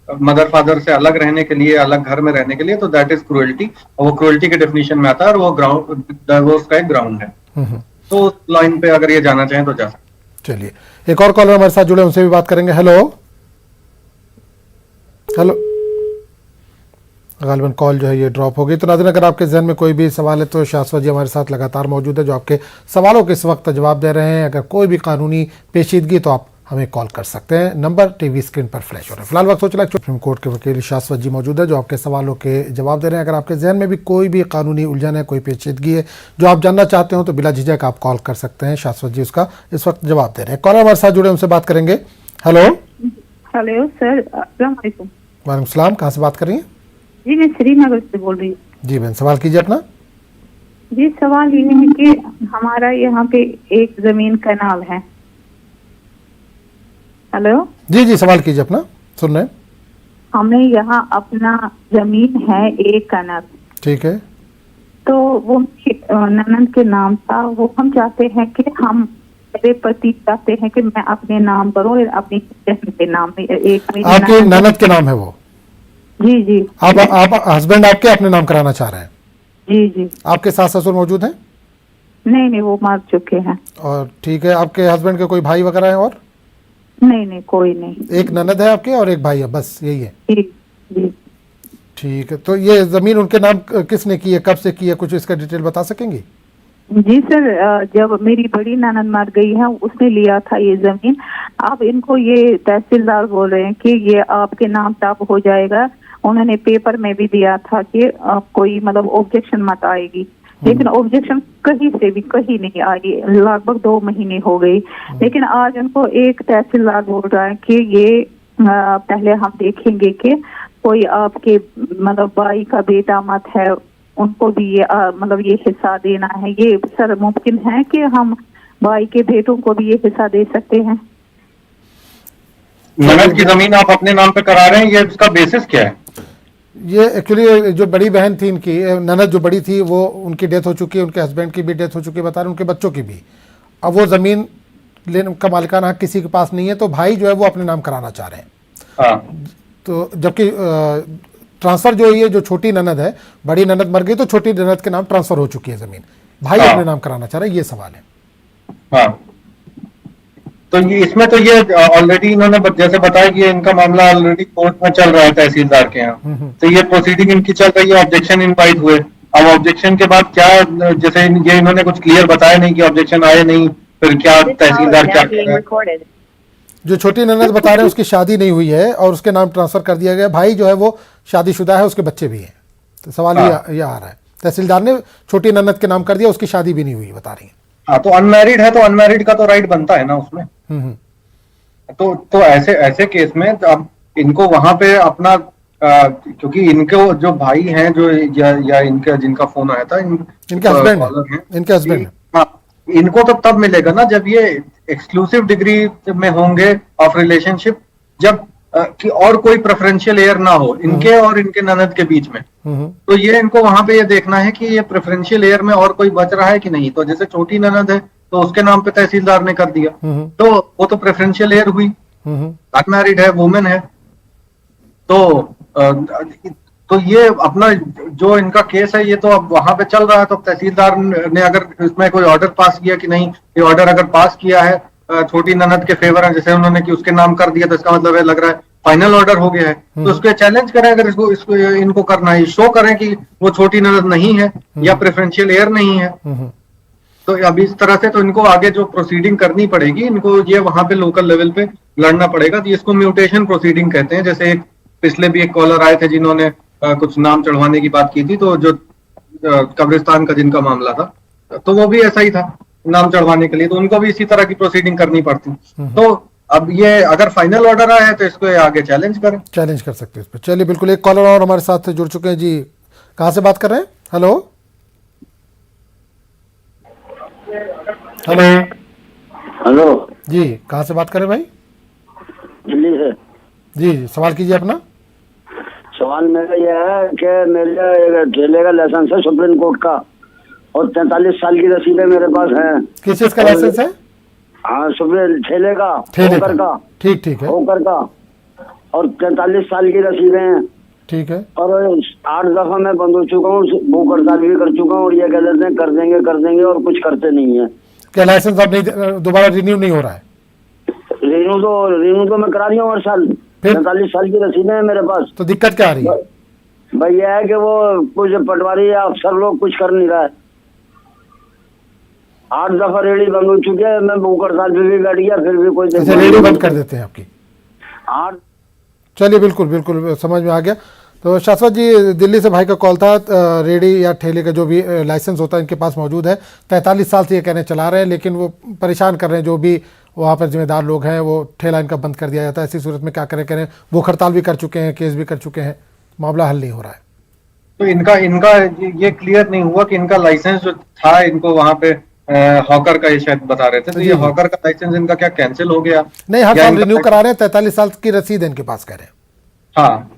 मदर फादर से अलग रहने के लिए, अलग घर में रहने के लिए, तो दैट इज क्रुएल्टी, और वो क्रुएल्टी के डेफिनेशन में आता है और वो ग्राउंड डाइवोर्स का एक ग्राउंड है। तो लाइन पे अगर ये जाना चाहें तो जा सकते। चलिए, एक और कॉलर हमारे साथ जुड़े, उनसे भी बात करेंगे। हेलो हेलो, गालिबन कॉल जो है ये ड्रॉप हो गई। तो नाज़रीन, अगर आपके जहन में कोई भी सवाल है तो शाश्वत जी हमारे साथ लगातार मौजूद है जो आपके सवालों के इस वक्त जवाब दे रहे हैं। अगर कोई भी कानूनी पेचीदगी तो आप हमें कॉल कर सकते हैं। नंबर टीवी स्क्रीन पर फ्लैश हो रहा है। फिलहाल वक्त सोच सुप्रीम कोर्ट के वकील शाश्वत जी मौजूद है जो आपके सवालों के जवाब दे रहे हैं। अगर आपके जहन में भी कोई भी कानूनी उलझन है, कोई पेचीदगी है जो आप जानना चाहते हो तो बिला झिझक आप कॉल कर सकते हैं। शाश्वत जी उसका इस वक्त जवाब दे रहे हैं। कॉलर हमारे साथ जुड़े, उनसे बात करेंगे। हेलो हेलो सर, अस्सलाम वालेकुम। वालेकुम सलाम, कहाँ से बात कर रही हैं? जी मैं श्रीनगर से बोल रही हूँ। जी बहन, सवाल कीजिए अपना। जी सवाल ये है कि हमारा यहाँ पे एक जमीन कनाल है। हेलो जी जी, सवाल कीजिए अपना, सुन रहे हैं। हमें यहाँ अपना जमीन है एक कनाल, ठीक है। तो वो ननद के नाम था, वो हम चाहते हैं कि हम मेरे पति चाहते हैं कि मैं अपने नाम करूँ, अपनी के नाम में एक आपके ननद के नाम है वो? जी जी। आप हस्बैंड आपके अपने नाम कराना चाह रहे हैं? जी जी। आपके सास ससुर मौजूद हैं? नहीं, वो मर चुके हैं। और ठीक है, आपके हस्बैंड के कोई भाई वगैरह है? और नहीं, कोई नहीं। एक ननद है आपके और एक भाई है, बस यही है? जी। ठीक है, तो ये जमीन उनके नाम किसने की है, कब से की है, कुछ इसका डिटेल बता सकेंगी? जी सर, जब मेरी बड़ी ननद मर गई है उसने लिया था ये जमीन, अब इनको ये तहसीलदार बोल रहे हैं कि ये आपके नाम तब हो जाएगा, उन्होंने पेपर में भी दिया था कि कोई मतलब ऑब्जेक्शन मत आएगी, लेकिन ऑब्जेक्शन कहीं से भी कहीं नहीं आई, लगभग 2 महीने हो गई। लेकिन आज उनको एक तहसीलदार बोल रहा है कि ये पहले हम देखेंगे कि कोई आपके मतलब भाई का बेटा मत है, उनको भी ये मतलब ये हिस्सा देना है। ये सर मुमकिन है कि हम भाई के बेटों को भी ये हिस्सा दे सकते हैं? ननद की जमीन आप अपने नाम पे करा रहे हैं, ये इसका बेसिस क्या है? ये एक्चुअली जो बड़ी बहन थी इनकी ननद जो बड़ी थी वो उनकी डेथ हो चुकी है, उनके हस्बैंड की भी डेथ हो चुकी है, बता रहे उनके बच्चों की भी। अब वो ज़मीन लेने का मालिकाना हक किसी के पास नहीं है, तो भाई जो है वो अपने नाम कराना चाह रहे हैं। हाँ। तो जबकि ट्रांसफ़र जो ये जो छोटी ननद है, बड़ी ननद मर गई तो छोटी ननद के नाम ट्रांसफ़र हो चुकी है ज़मीन, भाई अपने नाम कराना चाह रहे हैं, ये सवाल है। हाँ, तो ये इसमें तो ये ऑलरेडी इन्होंने जैसे बताया कि इनका मामला ऑलरेडी कोर्ट में चल रहा है तहसीलदार के यहाँ, तो ये प्रोसीडिंग इनकी चल रही है, ऑब्जेक्शन इनवाइट हुए। अब ऑब्जेक्शन के बाद क्या, जैसे ये इन्होंने कुछ क्लियर बताया नहीं कि ऑब्जेक्शन आए नहीं, फिर क्या तहसीलदार क्या कह रहा है? जो छोटी ननद बता रहे हैं उसकी शादी नहीं हुई है और उसके नाम ट्रांसफ़र कर दिया गया, भाई जो है वो शादीशुदा है, उसके बच्चे भी हैं। तो सवाल ये आ रहा है, तहसीलदार ने छोटी ननद के नाम कर दिया, उसकी शादी भी नहीं हुई बता रही है। हाँ, तो अनमैरिड है तो अनमैरिड का तो राइट बनता है ना उसमें। तो ऐसे ऐसे केस में अब इनको वहां पे अपना क्योंकि इनको जो भाई हैं जो या इनका जिनका फोन आया था इनके हस्बैंड हाँ, इनको तो तब मिलेगा ना जब ये एक्सक्लूसिव डिग्री में होंगे ऑफ रिलेशनशिप, जब कि और कोई प्रेफरेंशियल एयर ना हो इनके और इनके ननद के बीच में। तो ये इनको वहां पे ये देखना है कि ये प्रेफरेंशियल एयर में और कोई बच रहा है कि नहीं। तो जैसे छोटी ननद है तो उसके नाम पे तहसीलदार ने कर दिया, तो वो तो प्रेफरेंशियल एयर हुई, अनमैरिड है, वुमेन है। तो ये अपना जो इनका केस है ये तो अब वहां पे चल रहा है। तो तहसीलदार ने अगर इसमें कोई ऑर्डर पास किया कि नहीं, ये ऑर्डर अगर पास किया है छोटी ननद के फेवर है, जैसे उन्होंने कि उसके नाम कर दिया, तो इसका मतलब है लग रहा है फाइनल ऑर्डर हो गया है। तो उसको चैलेंज करें, अगर इसको इनको करना है, शो करें कि वो छोटी ननद नहीं है या प्रेफरेंशियल एयर नहीं है। तो अब इस तरह से तो इनको आगे जो प्रोसीडिंग करनी पड़ेगी, इनको ये वहां पे लोकल लेवल पे लड़ना पड़ेगा। तो इसको म्यूटेशन प्रोसीडिंग कहते हैं। जैसे एक पिछले भी एक कॉलर आए थे जिन्होंने कुछ नाम चढ़वाने की बात की थी, तो जो कब्रिस्तान का जिनका मामला था, तो वो भी ऐसा ही था नाम चढ़वाने के लिए, तो उनको भी इसी तरह की प्रोसीडिंग करनी पड़ती। तो अब ये अगर फाइनल ऑर्डर आया है तो इसको आगे चैलेंज कर सकते हैं इस पर। चलिए बिल्कुल, एक कॉलर और हमारे साथ जुड़ चुके हैं जी। कहाँ से बात कर रहे हैं? हेलो हेलो हेलो जी, कहाँ से बात कर रहे हैं भाई? दिल्ली से। जी, सवाल कीजिए अपना। सवाल मेरा यह है कि मेरे ठेले का लाइसेंस है सुप्रीम कोर्ट का, और 43 साल की रसीदें मेरे पास हैं। किस चीज का लाइसेंस है? हाँ, सुप्रीम ठेले का, होकर का। ठीक है, होकर का, और 43 साल की रसीदें हैं। ठीक है। और 8 दफा मैं बंद हो चुका हूँ, भूख हड़ताल भी कर चुका हूँ, और ये कह देते हैं कर देंगे और कुछ करते नहीं है। क्या लाइसेंस अब नहीं दोबारा रिन्यू नहीं हो रहा है? रिन्यू तो मैं करा रही हूँ हर साल। 45 साल की रसीदें हैं मेरे पास। तो दिक्कत क्या आ रही है? भाई यह है कि वो कुछ पटवारी या अफसर लोग कुछ कर नहीं रहा है। 8 दफा रेडी बंद हो चुकी है, मैं भूख हड़ताल पे भी बैठ गया, फिर भी कोई रेडी बंद कर देते हैं आपकी। 8 चलिए बिल्कुल समझ में आ गया। तो शाश्वत जी, दिल्ली से भाई का कॉल था। रेडी या ठेले का जो भी लाइसेंस होता है इनके पास मौजूद है, 43 साल से ये कहने चला रहे हैं, लेकिन वो परेशान कर रहे हैं जो भी वहाँ पर जिम्मेदार लोग हैं, वो ठेला इनका बंद कर दिया जाता है। ऐसी सूरत में क्या करें? वो हड़ताल भी कर चुके हैं, केस भी कर चुके हैं, मामला हल नहीं हो रहा है। तो इनका ये क्लियर नहीं हुआ कि इनका लाइसेंस जो था, इनको वहाँ पे हॉकर का ये शायद बता रहे थे, तो ये हॉकर का लाइसेंस इनका क्या कैंसिल हो गया? नहीं, हर साल रिन्यू करा रहे हैं, 43 साल की रसीद इनके पास कह रहे हैं। हाँ,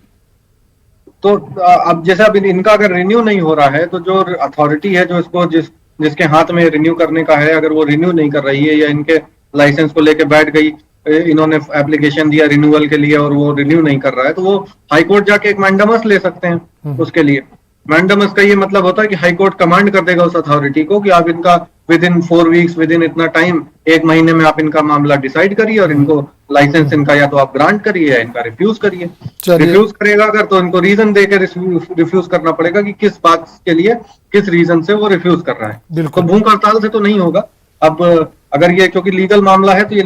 तो अब जैसे अब इनका अगर रिन्यू नहीं हो रहा है, तो जो अथॉरिटी है जो इसको जिसके हाथ में रिन्यू करने का है, अगर वो रिन्यू नहीं कर रही है या इनके लाइसेंस को लेके बैठ गई, इन्होंने एप्लीकेशन दिया रिन्यूअल के लिए और वो रिन्यू नहीं कर रहा है, तो वो हाई कोर्ट जाके एक मैंडेमस ले सकते हैं। उसके लिए मैंडेमस का ये मतलब होता है कि हाई कोर्ट कमांड कर देगा उस अथॉरिटी को कि आप इनका with in 4 weeks, with in इतना टाइम, 1 महीने में आप इनका मामला डिसाइड करिए और इनको लाइसेंस इनका या तो आप ग्रांट करिए या इनका रिफ्यूज करिए। रिफ्यूज करेगा अगर, तो इनको रीजन देकर रिफ्यूज करना पड़ेगा कि किस बात के लिए, किस रीजन से वो रिफ्यूज कर रहा है। तो भूख हड़ताल से तो नहीं होगा। अब अगर ये क्योंकि लीगल मामला है, तो ये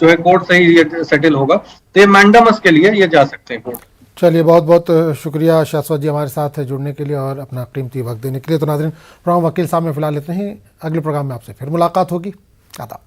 जो है कोर्ट से ही ये सेटल होगा। तो ये मैंडामस के लिए ये जा सकते हैं कोर्ट। चलिए, बहुत बहुत शुक्रिया शाश्वत जी हमारे साथ जुड़ने के लिए और अपना कीमती वक्त देने के लिए। तो नाज़रीन, प्रोग्राम वकील साहब में फिलहाल इतने ही। अगले प्रोग्राम में आपसे फिर मुलाकात होगी। आदाब।